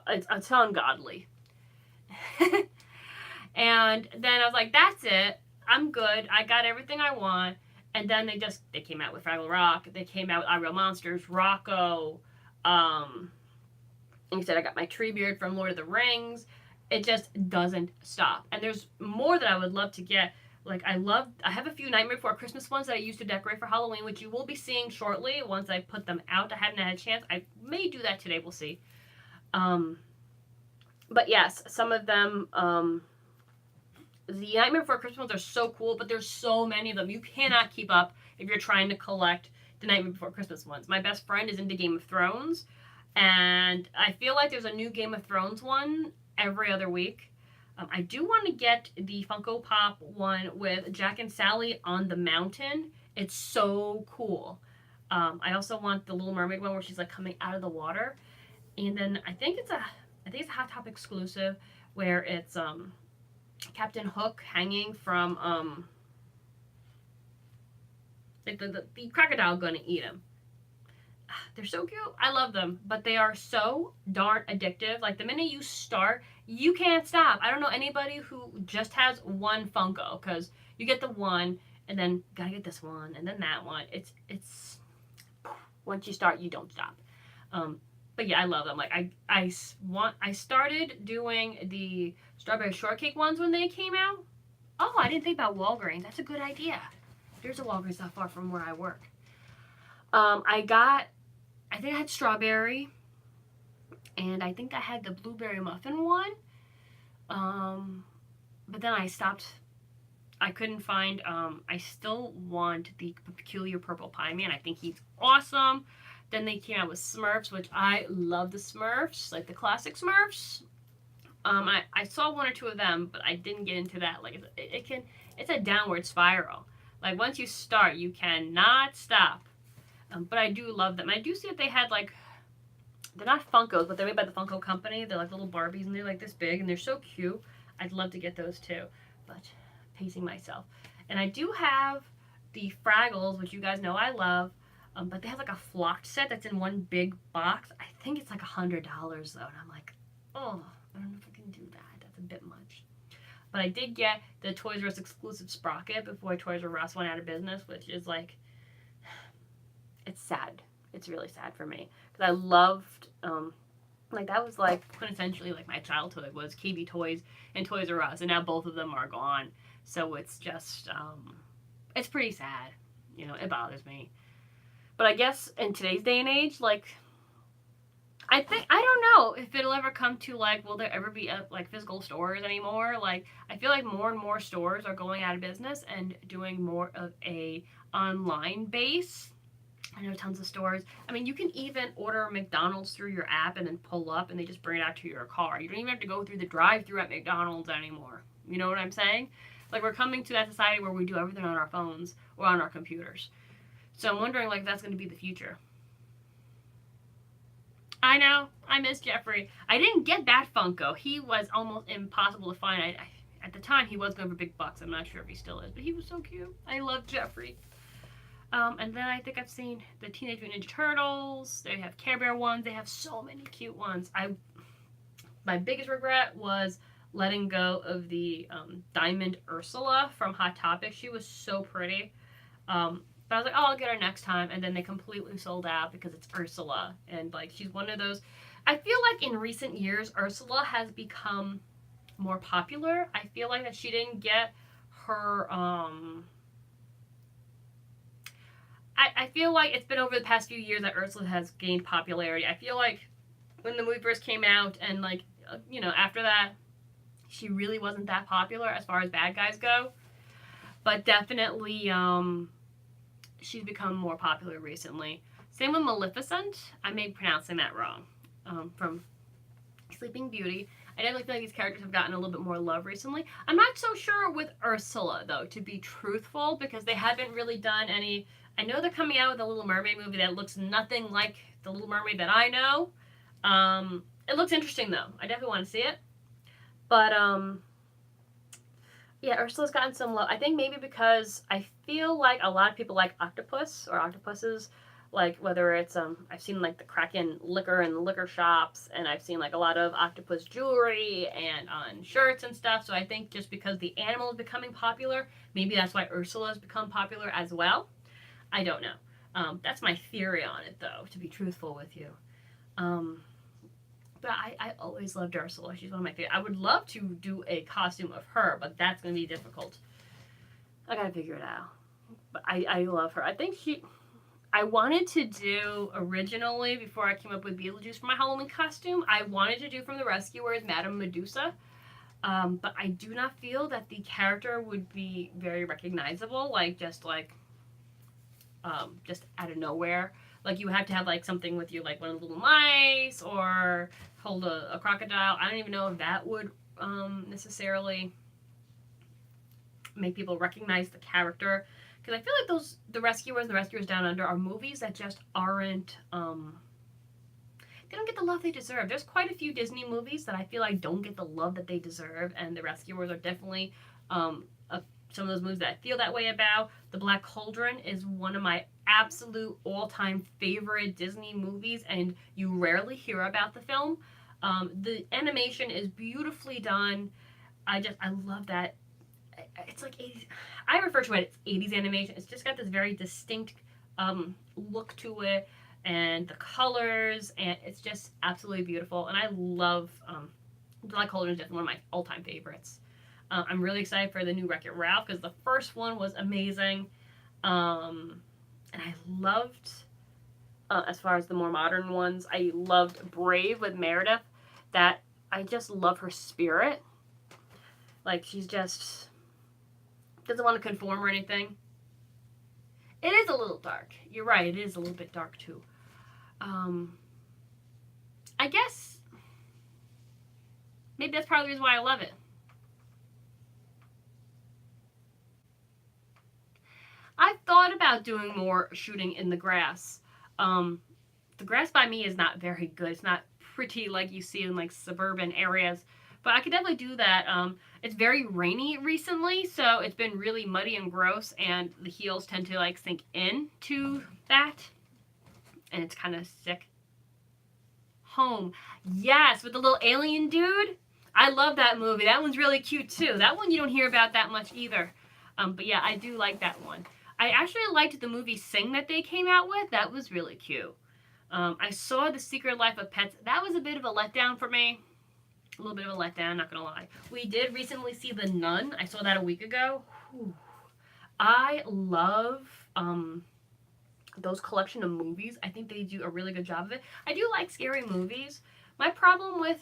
it's ungodly. And then I was like, that's it. I'm good. I got everything I want. And then they came out with Fraggle Rock. They came out with I Real Monsters, Rocco. And he said I got my Treebeard from Lord of the Rings. It just doesn't stop. And there's more that I would love to get. Like I have a few Nightmare Before Christmas ones that I used to decorate for Halloween, which you will be seeing shortly once I put them out. I haven't had a chance. I may do that today. We'll see. But yes, some of them. The Nightmare Before Christmas ones are so cool, but there's so many of them. You cannot keep up if you're trying to collect the Nightmare Before Christmas ones. My best friend is into Game of Thrones, and I feel like there's a new Game of Thrones one every other week. I do want to get the Funko Pop one with Jack and Sally on the mountain. It's so cool. I also want the Little Mermaid one where she's like coming out of the water, and then I think it's a Hot Top exclusive where it's Captain Hook hanging from like the crocodile gonna eat him. They're so cute. I love them, but they are so darn addictive. Like the minute you start, you can't stop. I don't know anybody who just has one Funko, because you get the one and then gotta get this one and then that one. It's once you start, you don't stop. But yeah, I love them. Like I started doing the strawberry shortcake ones when they came out. Oh, I didn't think about Walgreens. That's a good idea. There's a Walgreens not far from where I work. I think I had strawberry, and I think I had the blueberry muffin one. But then I stopped. I couldn't find. I still want the peculiar purple pie man. I think he's awesome. Then they came out with Smurfs, which I love the Smurfs, like the classic Smurfs. I saw one or two of them, but I didn't get into that. Like it's a downward spiral. Like once you start, you cannot stop. But I do love them. I do see that they had like, they're not Funkos, but they're made by the Funko Company. They're like little Barbies, and they're like this big, and they're so cute. I'd love to get those too, but pacing myself. And I do have the Fraggles, which you guys know I love. But they have like a flocked set that's in one big box. I think it's like $100 though. And I'm like, oh, I don't know if I can do that. That's a bit much. But I did get the Toys R Us exclusive Sprocket before Toys R Us went out of business, which is like, it's sad. It's really sad for me. Because I loved, like that was like quintessentially like my childhood was KB Toys and Toys R Us. And now both of them are gone. So it's just, it's pretty sad. You know, it bothers me. But I guess in today's day and age, like, I don't know if it'll ever come to, like, will there ever be, like, physical stores anymore? Like, I feel like more and more stores are going out of business and doing more of a online base. I know tons of stores. I mean, you can even order McDonald's through your app and then pull up and they just bring it out to your car. You don't even have to go through the drive-thru at McDonald's anymore. You know what I'm saying? Like, we're coming to that society where we do everything on our phones or on our computers. So I'm wondering, like, if that's going to be the future. I know. I miss Jeffrey. I didn't get that Funko. He was almost impossible to find. At the time, he was going for big bucks. I'm not sure if he still is. But he was so cute. I love Jeffrey. And then I think I've seen the Teenage Mutant Ninja Turtles. They have Care Bear ones. They have so many cute ones. My biggest regret was letting go of the Diamond Ursula from Hot Topic. She was so pretty. But I was like, oh, I'll get her next time. And then they completely sold out because it's Ursula. And, like, she's one of those. I feel like in recent years, Ursula has become more popular. I feel like that she didn't get her, I feel like it's been over the past few years that Ursula has gained popularity. I feel like when the movie first came out and, like, you know, after that, she really wasn't that popular as far as bad guys go. But definitely, she's become more popular recently. Same with Maleficent. I may be pronouncing that wrong. From Sleeping Beauty. I definitely feel like these characters have gotten a little bit more love recently. I'm not so sure with Ursula, though, to be truthful, because they haven't really done any. I know they're coming out with a Little Mermaid movie that looks nothing like the Little Mermaid that I know. It looks interesting, though. I definitely want to see it. But, yeah, Ursula's gotten some love. I think maybe because I feel like a lot of people like octopus or octopuses. Like, whether it's, I've seen, like, the Kraken liquor in the liquor shops, and I've seen, like, a lot of octopus jewelry and on shirts and stuff. So I think just because the animal is becoming popular, maybe that's why Ursula has become popular as well. I don't know. That's my theory on it, though, to be truthful with you. Um, but I always loved Ursula. She's one of my favorite. I would love to do a costume of her, but that's going to be difficult. I got to figure it out. But I love her. I wanted to do originally, before I came up with Beetlejuice for my Halloween costume, I wanted to do from The Rescuers Madame Medusa. But I do not feel that the character would be very recognizable, just out of nowhere. Like, you have to have, like, something with you, like one of the little mice, or hold a crocodile. I don't even know if that would necessarily make people recognize the character. Because I feel like The Rescuers, The Rescuers Down Under are movies that just aren't, they don't get the love they deserve. There's quite a few Disney movies that I feel like don't get the love that they deserve, and The Rescuers are definitely some of those movies that I feel that way about. The Black Cauldron is one of my absolute all-time favorite Disney movies, and you rarely hear about the film. The animation is beautifully done. I love that. It's like 80s. I refer to it as 80s animation. It's just got this very distinct look to it, and the colors, and it's just absolutely beautiful. And I love Black Cauldron is definitely one of my all-time favorites. I'm really excited for the new Wreck-It Ralph, because the first one was amazing. And I loved, as far as the more modern ones, I loved Brave with Meredith. That I just love her spirit. Like, she's just doesn't want to conform or anything. It is a little dark. You're right. It is a little bit dark too. I guess maybe that's part of the reason why I love it. I've thought about doing more shooting in the grass. The grass by me is not very good. It's not pretty like you see in, like, suburban areas. But I could definitely do that. It's very rainy recently, so it's been really muddy and gross, and the heels tend to, like, sink into that. And it's kind of sick. Home. Yes, with the little alien dude. I love that movie. That one's really cute, too. That one you don't hear about that much either. But yeah, I do like that one. I actually liked the movie Sing that they came out with. That was really cute. I saw The Secret Life of Pets. That was a bit of a letdown for me. A little bit of a letdown, not gonna lie. We did recently see The Nun. I saw that a week ago. Whew. I love those collection of movies. I think they do a really good job of it. I do like scary movies. My problem with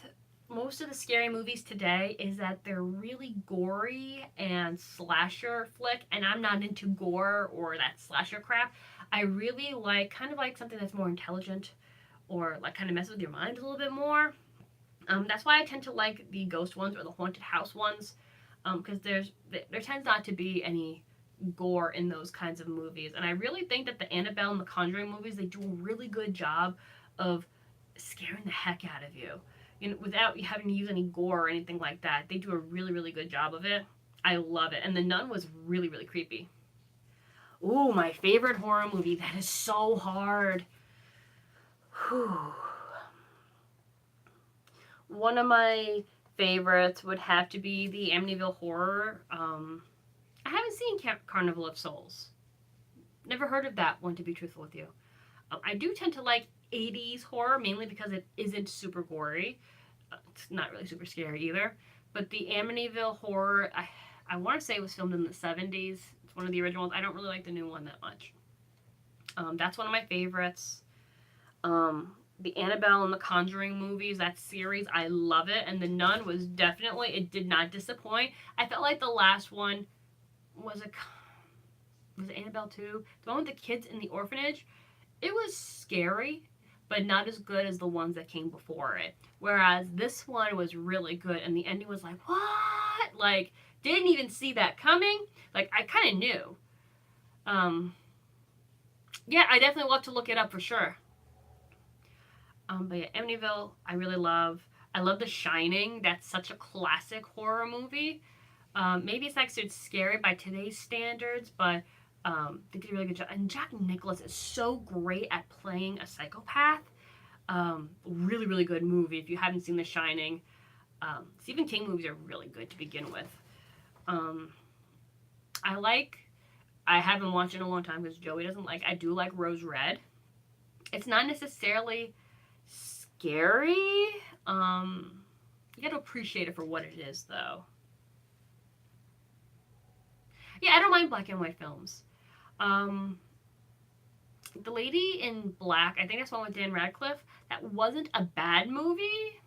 most of the scary movies today is that they're really gory and slasher flick, and I'm not into gore or that slasher crap. I really like something that's more intelligent, or like kind of messes with your mind a little bit more. That's why I tend to like the ghost ones or the haunted house ones, because there tends not to be any gore in those kinds of movies. And I really think that the Annabelle and the Conjuring movies, they do a really good job of scaring the heck out of you. Without you having to use any gore or anything like that. They do a really, really good job of it. I love it. And The Nun was really, really creepy. Ooh, my favorite horror movie. That is so hard. Whew. One of my favorites would have to be the Amityville Horror. I haven't seen Carnival of Souls. Never heard of that one, to be truthful with you. I do tend to like 80s horror, mainly because it isn't super gory. It's not really super scary either. But the Amityville Horror, I want to say it was filmed in the 70s. It's one of the original ones. I don't really like the new one that much. That's one of my favorites. The Annabelle and the Conjuring movies, that series, I love it. And The Nun was definitely, it did not disappoint. I felt like the last one was it Annabelle 2? The one with the kids in the orphanage. It was scary, but not as good as the ones that came before it. Whereas this one was really good, and the ending was like, what? Like, didn't even see that coming. Like, I kind of knew. Yeah, I definitely will have to look it up for sure. But yeah, Amityville, I really love. I love The Shining. That's such a classic horror movie. Maybe it's not considered scary by today's standards, but they did a really good job. And Jack Nicklaus is so great at playing a psychopath. Really, really good movie. If you haven't seen The Shining, Stephen King movies are really good to begin with. I haven't watched it in a long time because Joey doesn't like. I do like Rose Red. It's not necessarily scary. You got to appreciate it for what it is, though. Yeah, I don't mind black and white films. The Lady in Black, I think that's one with Dan Radcliffe. That wasn't a bad movie.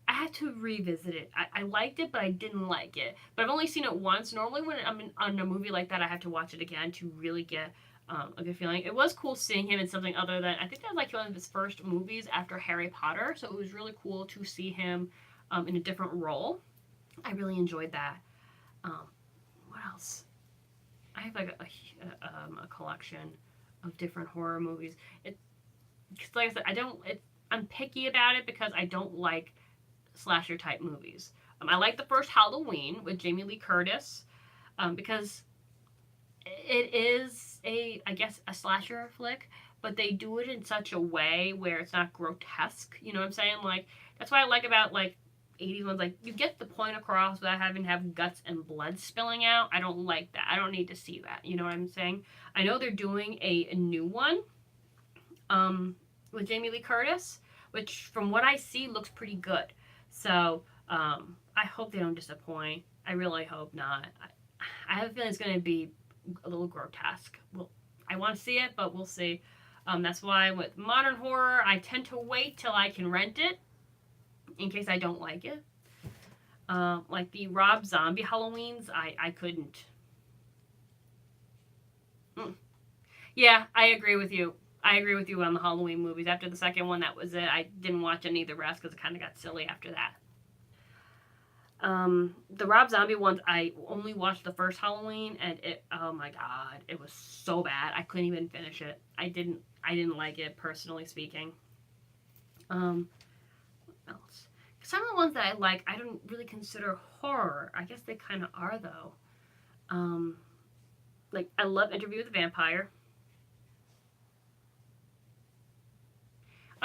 I had to revisit it. I liked it, but I didn't like it. But I've only seen it once. Normally, when I'm on a movie like that, I have to watch it again to really get a good feeling. It was cool seeing him in something other than, I think that was like one of his first movies after Harry Potter. So it was really cool to see him in a different role. I really enjoyed that. What else? I have like a collection of different horror movies. Like I said, I'm picky about it because I don't like slasher type movies. I like the first Halloween with Jamie Lee Curtis because it is I guess a slasher flick, but they do it in such a way where it's not grotesque. You know what I'm saying? Like, that's what I like about like 80s ones. Like, you get the point across without having to have guts and blood spilling out. I don't like that. I don't need to see that. You know what I'm saying? I know they're doing a new one with Jamie Lee Curtis, which from what I see looks pretty good. So I hope they don't disappoint. I really hope not. I have a feeling it's going to be a little grotesque. Well, I want to see it, but we'll see. That's why with modern horror, I tend to wait till I can rent it in case I don't like it. Like the Rob Zombie Halloweens, I couldn't. Yeah, I agree with you. I agree with you on the Halloween movies. After the second one, that was it. I didn't watch any of the rest because it kind of got silly after that. The Rob Zombie ones, I only watched the first Halloween, and oh my god, it was so bad. I couldn't even finish it. I didn't like it, personally speaking. What else? Some of the ones that I like, I don't really consider horror. I guess they kind of are, though. Like, I love Interview with the Vampire.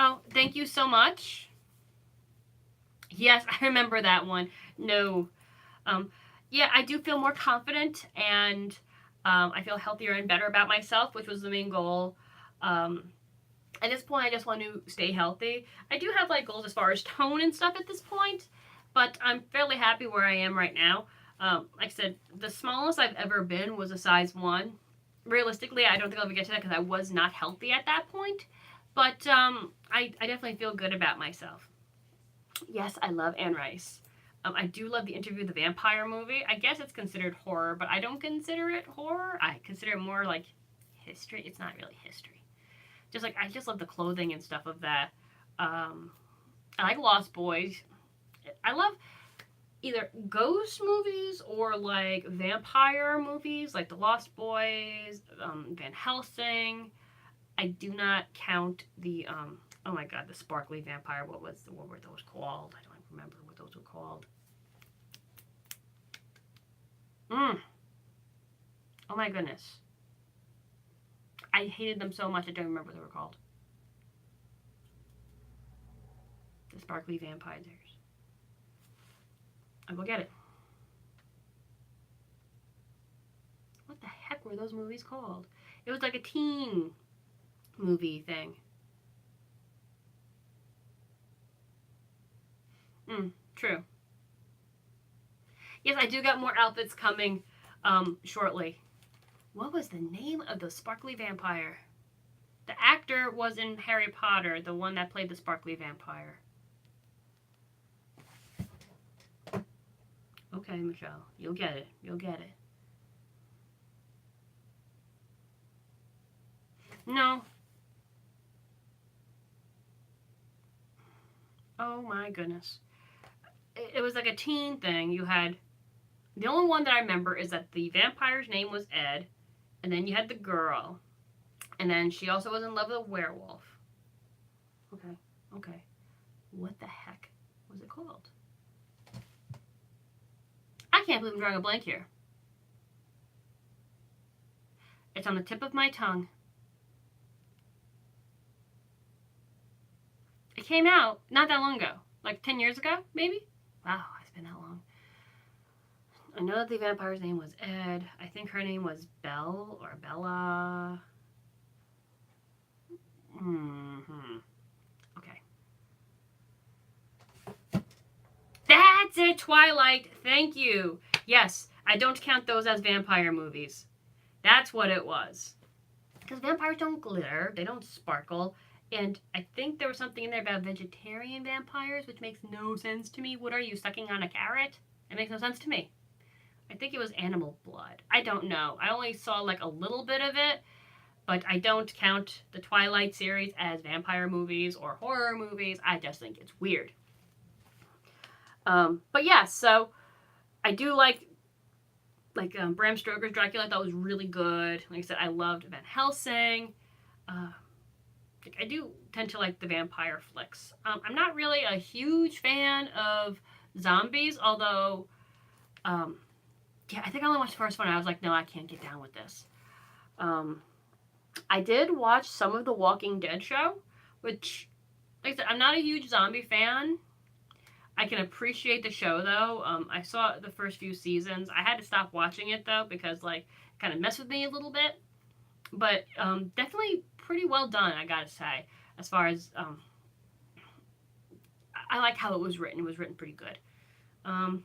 Oh, thank you so much. Yes, I remember that one. No. Yeah, I do feel more confident, and I feel healthier and better about myself, which was the main goal. At this point, I just want to stay healthy. I do have like goals as far as tone and stuff at this point, but I'm fairly happy where I am right now. Like I said, the smallest I've ever been was a size 1. Realistically, I don't think I'll ever get to that because I was not healthy at that point. But I definitely feel good about myself. Yes, I love Anne Rice. I do love the Interview with the Vampire movie. I guess it's considered horror, but I don't consider it horror. I consider it more like history. It's not really history. I just love the clothing and stuff of that. I like Lost Boys. I love either ghost movies or like vampire movies, like The Lost Boys, Van Helsing. I do not count the oh my god, the sparkly vampire. What were those called? I don't remember what those were called. Oh my goodness. I hated them so much I don't remember what they were called. The sparkly vampires. I will get it. What the heck were those movies called? It was like a teen movie thing. True. Yes, I do got more outfits coming shortly. What was the name of the sparkly vampire? The actor was in Harry Potter, the one that played the sparkly vampire. Okay, Michelle, you'll get it. You'll get it. No. Oh my goodness. It was like a teen thing. You had, the only one that I remember is that the vampire's name was Ed, and then you had the girl, and then she also was in love with a werewolf. Okay, okay. What the heck was it called? I can't believe I'm drawing a blank here. It's on the tip of my tongue. It came out not that long ago. Like 10 years ago, maybe? Wow, it's been that long. I know that the vampire's name was Ed. I think her name was Belle or Bella. Okay. That's it, Twilight. Thank you. Yes, I don't count those as vampire movies. That's what it was. Because vampires don't glitter, they don't sparkle. And I think there was something in there about vegetarian vampires, which makes no sense to me. What are you, sucking on a carrot? It makes no sense to me. I think it was animal blood. I don't know. I only saw like a little bit of it, but I don't count the Twilight series as vampire movies or horror movies. I just think it's weird. But yeah, so I do like Bram Stoker's Dracula. I thought was really good. Like I said, I loved Van Helsing. I do tend to like the vampire flicks. I'm not really a huge fan of zombies, although, yeah, I think I only watched the first one. I was like, no, I can't get down with this. I did watch some of the Walking Dead show, which, like I said, I'm not a huge zombie fan. I can appreciate the show, though. I saw the first few seasons. I had to stop watching it, though, because, like, it kind of messed with me a little bit. But definitely pretty well done, I gotta say. As far as, I like how it was written. It was written pretty good. I'm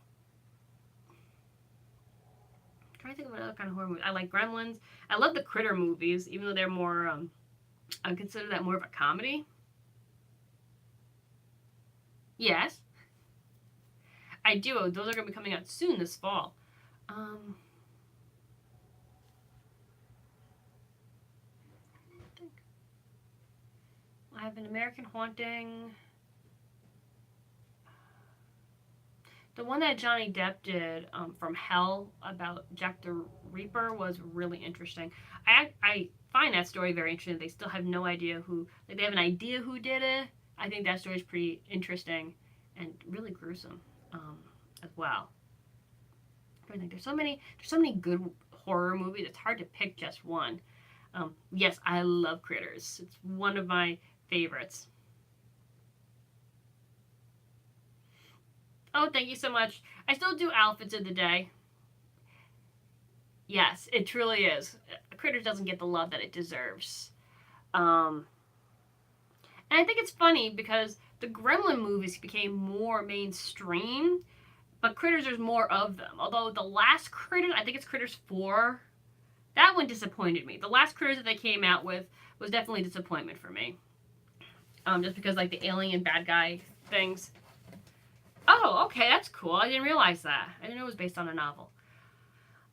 trying to think of what other kind of horror movie. I like Gremlins. I love the Critter movies, even though they're more, I consider that more of a comedy. Yes. I do. Those are going to be coming out soon this fall. I have an American Haunting. The one that Johnny Depp did from Hell about Jack the Reaper was really interesting. I find that story very interesting. They still have no idea who, like they have an idea who did it. I think that story is pretty interesting and really gruesome as well. I think there's so many good horror movies. It's hard to pick just one. Yes, I love Critters. It's one of my favorites. Oh, thank you so much. I still do outfits of the day. Yes, it truly is. Critters doesn't get the love that it deserves. And I think it's funny because the Gremlin movies became more mainstream, but Critters, there's more of them. Although the last Critters, I think it's Critters 4, that one disappointed me. The last Critters that they came out with was definitely a disappointment for me. Just because, like, the alien bad guy things. Oh, okay, that's cool. I didn't realize that. I didn't know it was based on a novel.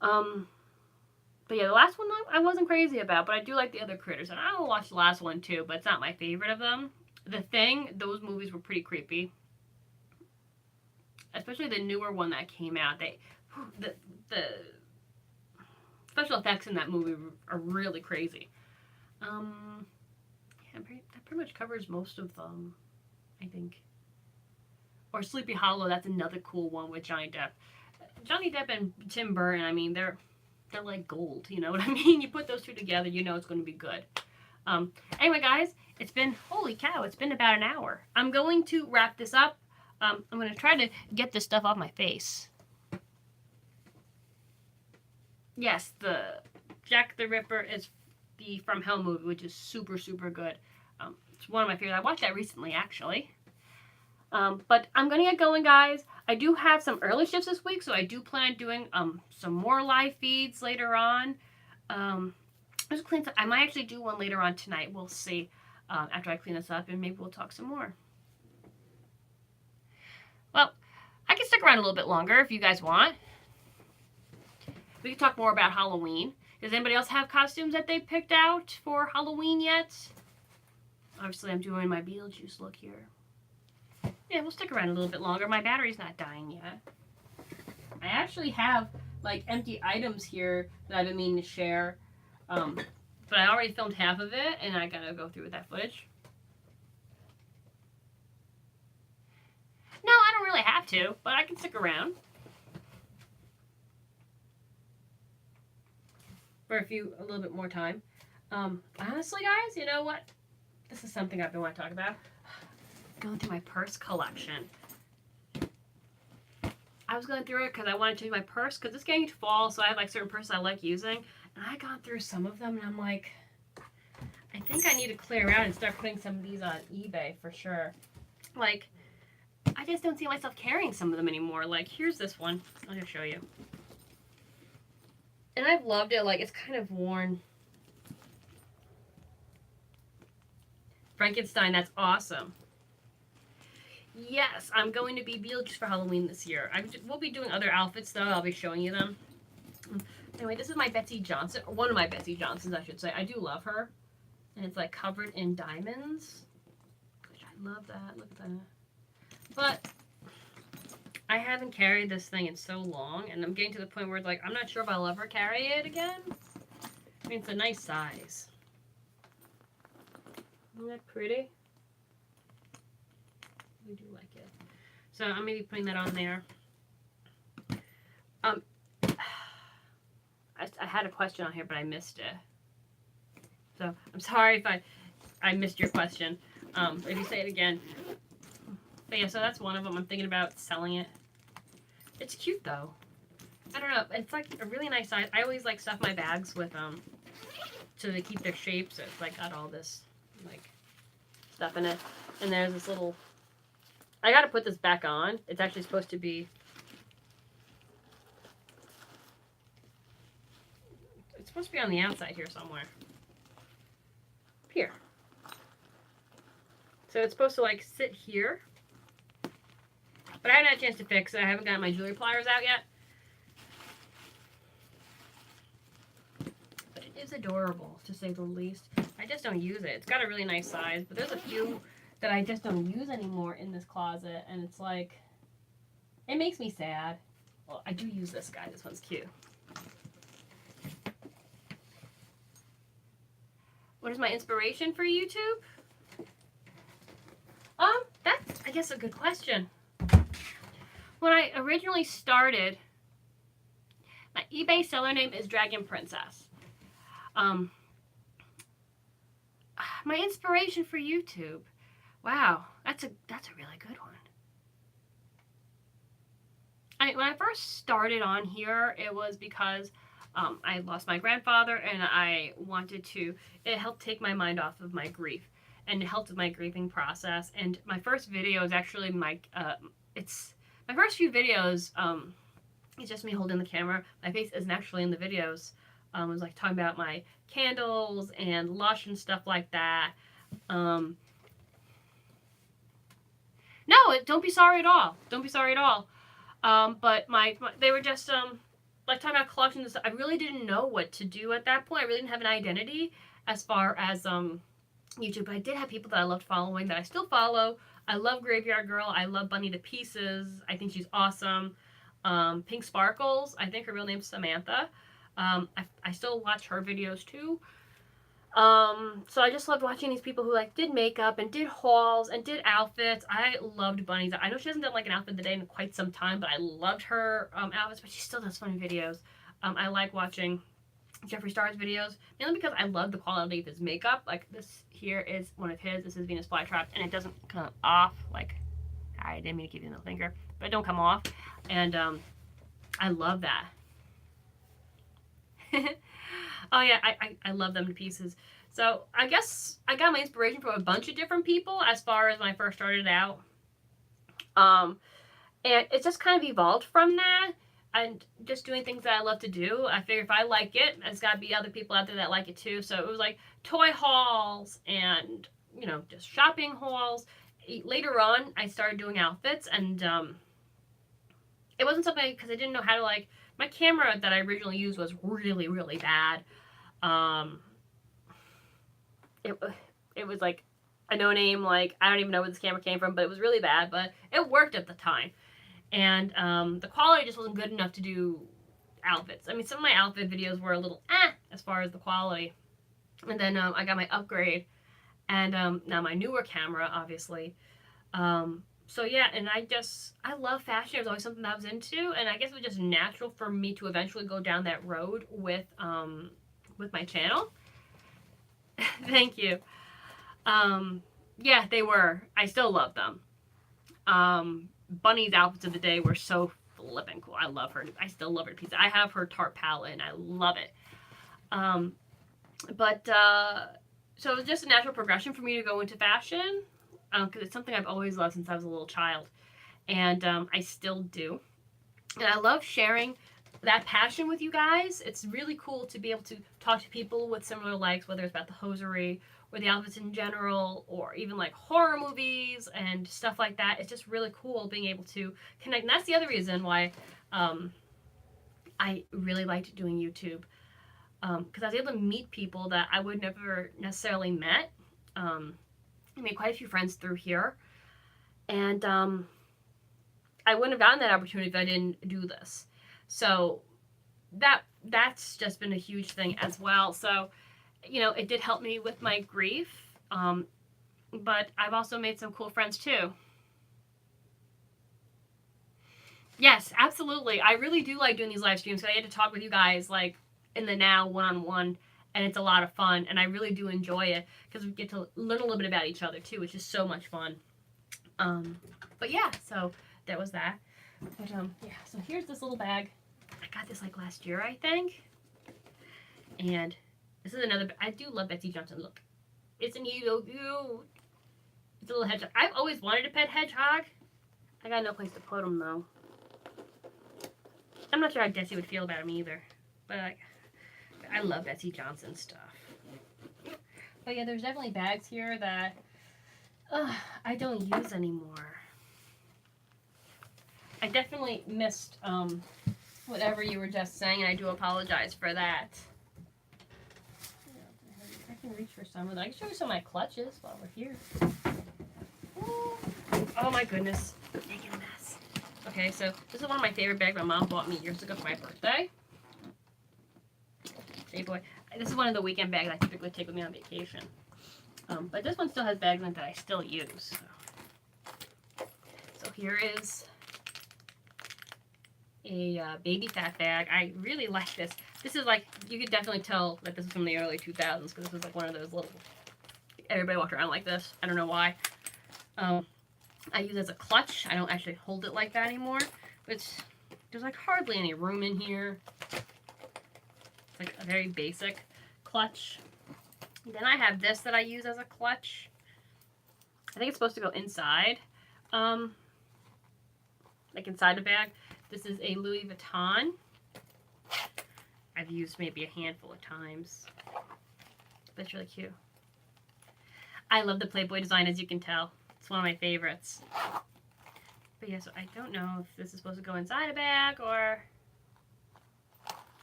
But yeah, the last one I wasn't crazy about, but I do like the other Critters. And I will watch the last one too, but it's not my favorite of them. The Thing, those movies were pretty creepy. Especially the newer one that came out. The special effects in that movie are really crazy. Yeah, that pretty much covers most of them, I think. Or Sleepy Hollow, that's another cool one with Johnny Depp. Johnny Depp and Tim Burton, I mean, they're like gold, you know what I mean? You put those two together, you know it's going to be good. Anyway, guys, it's been, holy cow, it's been about an hour. I'm going to wrap this up. I'm going to try to get this stuff off my face. Yes, the Jack the Ripper is the From Hell movie, which is super, super good. It's one of my favorites. I watched that recently, actually. But I'm going to get going, guys. I do have some early shifts this week, so I do plan on doing some more live feeds later on. Just clean up. I might actually do one later on tonight. We'll see after I clean this up, and maybe we'll talk some more. Well, I can stick around a little bit longer if you guys want. We can talk more about Halloween. Does anybody else have costumes that they picked out for Halloween yet? Obviously, I'm doing my Beetlejuice look here. Yeah, we'll stick around a little bit longer. My battery's not dying yet. I actually have like empty items here that I've been meaning to share. But I already filmed half of it and I gotta go through with that footage. No, I don't really have to, but I can stick around. For a little bit more time. Honestly, guys, you know what? This is something I've been wanting to talk about. Going through my purse collection. I was going through it because I wanted to change my purse because it's getting to fall, so I have like certain purses I like using. And I gone through some of them and I'm like, I think I need to clear out and start putting some of these on eBay for sure. Like, I just don't see myself carrying some of them anymore. Like, here's this one. I'll just show you. And I've loved it. Like, it's kind of worn. Frankenstein, that's awesome. Yes, I'm going to be Beetlejuice for Halloween this year. We'll be doing other outfits, though. I'll be showing you them. Anyway, this is my Betsy Johnson. One of my Betsy Johnsons, I should say. I do love her. And it's, like, covered in diamonds. Which I love that. Look at that. But I haven't carried this thing in so long. And I'm getting to the point where it's like, I'm not sure if I'll ever carry it again. I mean, it's a nice size. Isn't that pretty? I do like it. So I'm maybe putting that on there. I had a question on here, but I missed it. So I'm sorry if I missed your question. If you say it again. But yeah, so that's one of them. I'm thinking about selling it. It's cute though. I don't know. It's like a really nice size. I always like stuff my bags with so they keep their shape. So it's like got all this like stuff in it. And there's this little. I gotta put this back on. It's actually supposed to be. It's supposed to be on the outside here somewhere. Here. So it's supposed to like sit here. But I haven't had a chance to fix it. I haven't got my jewelry pliers out yet. But it is adorable, to say the least. I just don't use it. It's got a really nice size, but there's a few that I just don't use anymore in this closet, and it's like, it makes me sad. Well, I do use this guy. This one's cute. What is my inspiration for YouTube? That's, I guess, a good question. When I originally started, my eBay seller name is Dragon Princess. My inspiration for YouTube. Wow, that's a really good one. When I first started on here, it was because I lost my grandfather, and I wanted to. It helped take my mind off of my grief, and it helped with my grieving process. And my first video is actually my first few videos. It's just me holding the camera. My face isn't actually in the videos. I was like talking about my candles and Lush and stuff like that. No, don't be sorry at all. Don't be sorry at all. But they were just like talking about collections. I really didn't know what to do at that point. I really didn't have an identity as far as YouTube. But I did have people that I loved following that I still follow. I love Graveyard Girl. I love Bunny to Pieces. I think she's awesome. Pink Sparkles. I think her real name's Samantha. I still watch her videos too. So I just loved watching these people who like did makeup and did hauls and did outfits. I loved Bunny's. I know she hasn't done like an outfit today in quite some time, but I loved her outfits, but she still does funny videos. I like watching Jeffree Star's videos, mainly because I love the quality of his makeup. Like this here is one of his. This is Venus Flytrap, and it doesn't come off. Like, I didn't mean to give you the middle finger, but it don't come off. And I love that. Oh yeah, I love them to pieces. So I guess I got my inspiration from a bunch of different people as far as when I first started out. And it just kind of evolved from that. And just doing things that I love to do. I figure if I like it, there's got to be other people out there that like it too. So it was like toy hauls and, you know, just shopping hauls. Later on, I started doing outfits, and it wasn't something because I didn't know how to like. My camera that I originally used was really, really bad. It was like a no-name, like, I don't even know where this camera came from, but it was really bad, but it worked at the time. And the quality just wasn't good enough to do outfits. I mean, some of my outfit videos were a little as far as the quality. And then I got my upgrade, and now my newer camera, obviously. So yeah, and I love fashion. It was always something that I was into, and I guess it was just natural for me to eventually go down that road with my channel. Thank you. Yeah, they were. I still love them. Bunny's outfits of the day were so flippin' cool. I love her. I still love her piece. I have her Tarte palette, and I love it. So it was just a natural progression for me to go into fashion, because it's something I've always loved since I was a little child, and I still do. And I love sharing that passion with you guys. It's really cool to be able to talk to people with similar likes, whether it's about the hosiery or the outfits in general, or even like horror movies and stuff like that. It's just really cool being able to connect. And that's the other reason why I really liked doing YouTube, because I was able to meet people that I would never necessarily met. I made quite a few friends through here, and I wouldn't have gotten that opportunity if I didn't do this. So that's just been a huge thing as well. So, you know, it did help me with my grief, but I've also made some cool friends too. Yes, absolutely. I really do like doing these live streams, because I get to talk with you guys like in the now, one-on-one, and it's a lot of fun, and I really do enjoy it because we get to learn a little bit about each other too, which is so much fun. But yeah, so that was that. But yeah, so here's this little bag. I got this like last year, I think. And this is another. I do love Betsy Johnson. Look, isn't he so cute? It's a little hedgehog. I've always wanted a pet hedgehog. I got no place to put him though. I'm not sure how Desi would feel about him either. But I love Betsy Johnson stuff. But yeah, there's definitely bags here that I don't use anymore. I definitely missed whatever you were just saying, and I do apologize for that. I can reach for some of them. I can show you some of my clutches while we're here. Oh my goodness. Making a mess. Okay, so this is one of my favorite bags my mom bought me years ago for my birthday. Hey boy. This is one of the weekend bags I typically take with me on vacation. But this one still has bags in it that I still use. So here is a baby fat bag. I really like this. This is like, you could definitely tell that this is from the early 2000s, because this was like one of those little, everybody walked around like this. I don't know why. I use it as a clutch. I don't actually hold it like that anymore, which there's like hardly any room in here. It's like a very basic clutch. Then I have this that I use as a clutch. I think it's supposed to go inside, like inside the bag. This is a Louis Vuitton. I've used maybe a handful of times, but it's really cute. I love the Playboy design, as you can tell. It's one of my favorites. But yeah, so I don't know if this is supposed to go inside a bag or...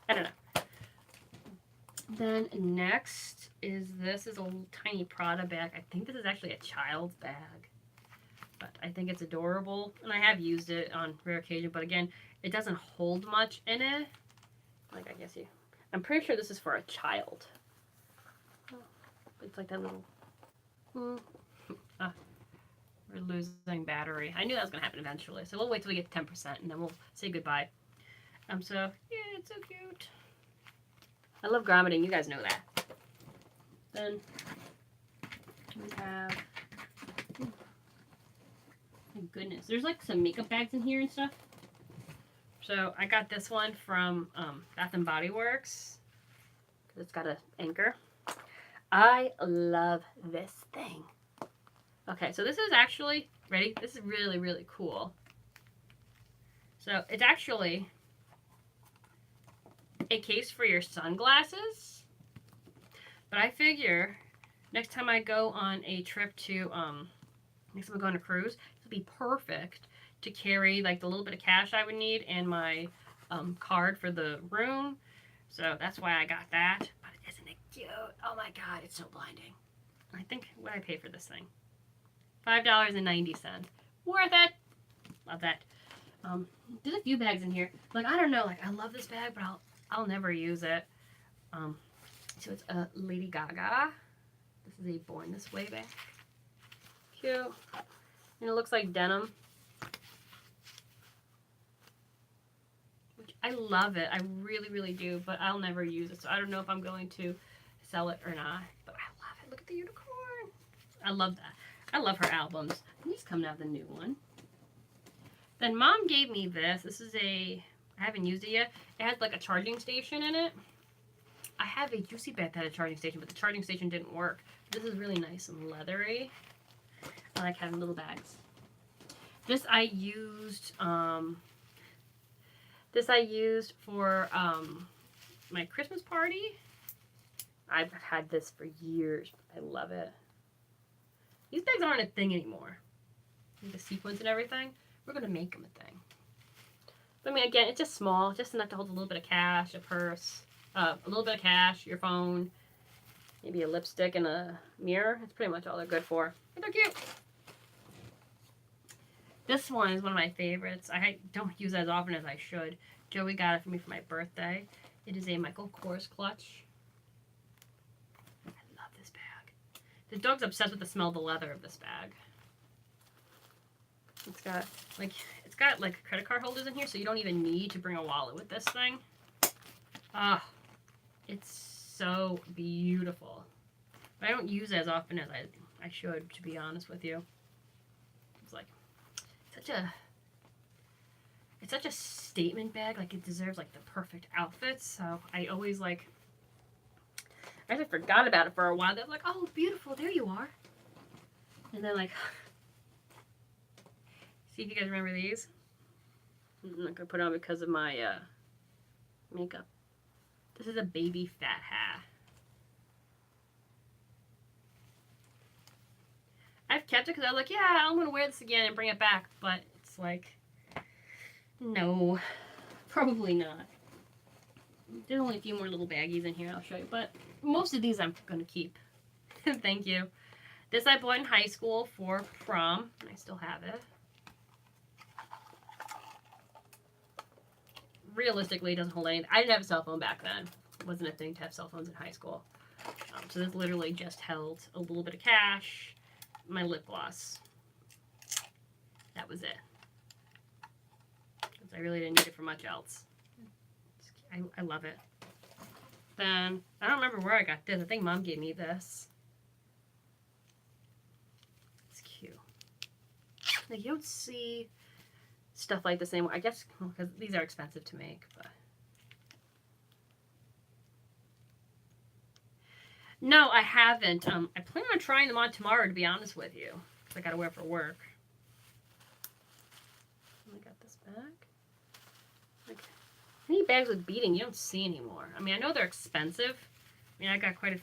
I don't know. Then next is this is a little tiny Prada bag. I think this is actually a child's bag, but I think it's adorable, and I have used it on rare occasion, but again, it doesn't hold much in it. Like, I guess I'm pretty sure this is for a child. It's like that little... we're losing battery. I knew that was going to happen eventually, so we'll wait till we get to 10%, and then we'll say goodbye. So, yeah, it's so cute. I love grommeting, you guys know that. Then we have... Oh, goodness. There's like some makeup bags in here and stuff. So I got this one from Bath and Body Works. It's got an anchor. I love this thing. Okay, so this is actually, ready? This is really, really cool. So it's actually a case for your sunglasses. But I figure next time I go on a trip to, next time I go on a cruise, this would be perfect to carry like the little bit of cash I would need and my card for the room. So that's why I got that. But isn't it cute? Oh my god, it's so blinding. I think, what did I pay for this thing? $5.90. Worth it. Love that. There's a few bags in here. Like, I don't know, like, I love this bag, but I'll never use it. So it's a Lady Gaga. This is a Born This Way bag. Cute. And it looks like denim. Which I love it. I really, really do, but I'll never use it. So I don't know if I'm going to sell it or not. But I love it. Look at the unicorn. I love that. I love her albums. He's coming out with a new one. Then Mom gave me this. This is I haven't used it yet. It has like a charging station in it. I have a Juicy bag that had a charging station, but the charging station didn't work. This is really nice and leathery. I like having little bags. This I used for my Christmas party. I've had this for years. I love it. These bags aren't a thing anymore. The sequins and everything. We're going to make them a thing. But I mean, again, it's just small. Just enough to hold a little bit of cash, a purse, a little bit of cash, your phone, maybe a lipstick and a mirror. That's pretty much all they're good for. But they're cute. This one is one of my favorites. I don't use it as often as I should. Joey got it for me for my birthday. It is a Michael Kors clutch. I love this bag. The dog's obsessed with the smell of the leather of this bag. It's got like credit card holders in here, so you don't even need to bring a wallet with this thing. Ah, it's so beautiful. But I don't use it as often as I should, to be honest with you. It's like it's such a statement bag. Like, it deserves like the perfect outfit. So I always I actually forgot about it for a while. They're like, oh, beautiful, there you are. And then like, see if you guys remember these. I'm not gonna put it on because of my makeup. This is a baby fat hat. I've kept it because I was like, yeah, I'm gonna wear this again and bring it back, but it's like, no, probably not. There's only a few more little baggies in here I'll show you, but most of these I'm gonna keep. Thank you. This I bought in high school for prom, and I still have it. Realistically, it doesn't hold anything. I didn't have a cell phone back then. It wasn't a thing to have cell phones in high school. So this literally just held a little bit of cash, my lip gloss. That was it. Because I really didn't need it for much else. I love it. Then, I don't remember where I got this. I think Mom gave me this. It's cute. Like, you don't see stuff like this anymore. I guess because these are expensive to make, but. No, I haven't. I plan on trying them on tomorrow, to be honest with you. Because I gotta wear it for work. I got this bag. Like, any bags with beading you don't see anymore. I mean, I know they're expensive. I mean, I got quite a...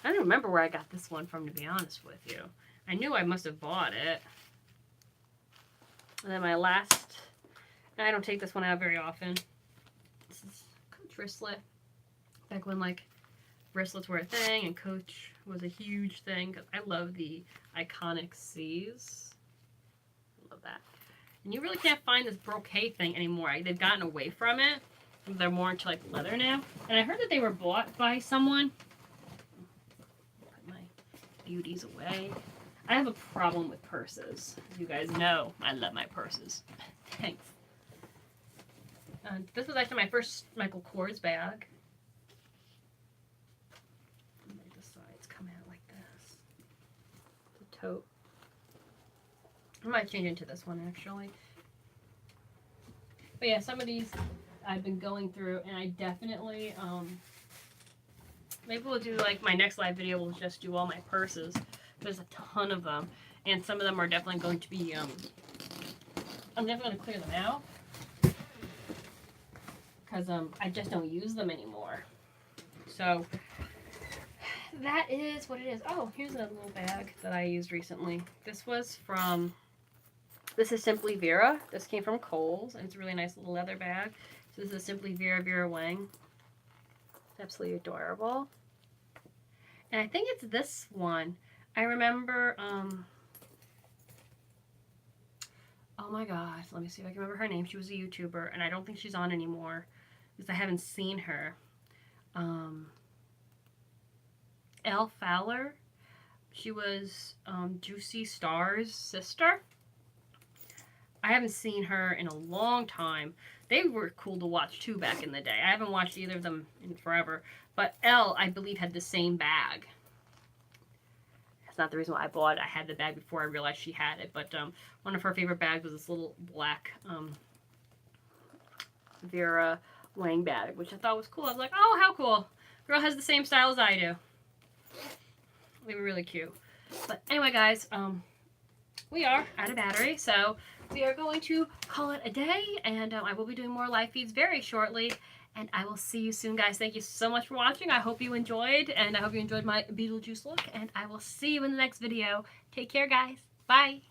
I don't remember where I got this one from, to be honest with you. I knew I must have bought it. And then my last... And I don't take this one out very often. This is Coach wristlet. Back when, like, wristlets were a thing and Coach was a huge thing. Because I love the iconic C's. I love that. And you really can't find this brocade thing anymore. They've gotten away from it. They're more into, like, leather now. And I heard that they were bought by someone. Put my beauties away. I have a problem with purses. As you guys know, I love my purses. Thanks. This was actually my first Michael Kors bag. The sides come out like this. The tote. I might change into this one, actually. But yeah, some of these I've been going through, and I definitely, maybe we'll do, like, my next live video, we'll just do all my purses. There's a ton of them, and some of them are definitely going to be, I'm definitely going to clear them out, because, I just don't use them anymore. So, that is what it is. Oh, here's a little bag that I used recently. This was from... This is Simply Vera. This came from Kohl's, and it's a really nice little leather bag. So this is Simply Vera Vera Wang. It's absolutely adorable. And I think it's this one. I remember, oh my gosh, let me see if I can remember her name. She was a YouTuber, and I don't think she's on anymore because I haven't seen her. Elle Fowler. She was Juicy Star's sister. I haven't seen her in a long time. They were cool to watch too back in the day. I haven't watched either of them in forever. But Elle, I believe, had the same bag. That's not the reason why I bought it. I had the bag before I realized she had it. But one of her favorite bags was this little black Vera Wang bag, which I thought was cool. I was like, oh, how cool. Girl has the same style as I do. They were really cute. But anyway, guys, we are out of battery, so we are going to call it a day, and I will be doing more live feeds very shortly, and I will see you soon, guys. Thank you so much for watching. I hope you enjoyed, and I hope you enjoyed my Beetlejuice look, and I will see you in the next video. Take care, guys. Bye.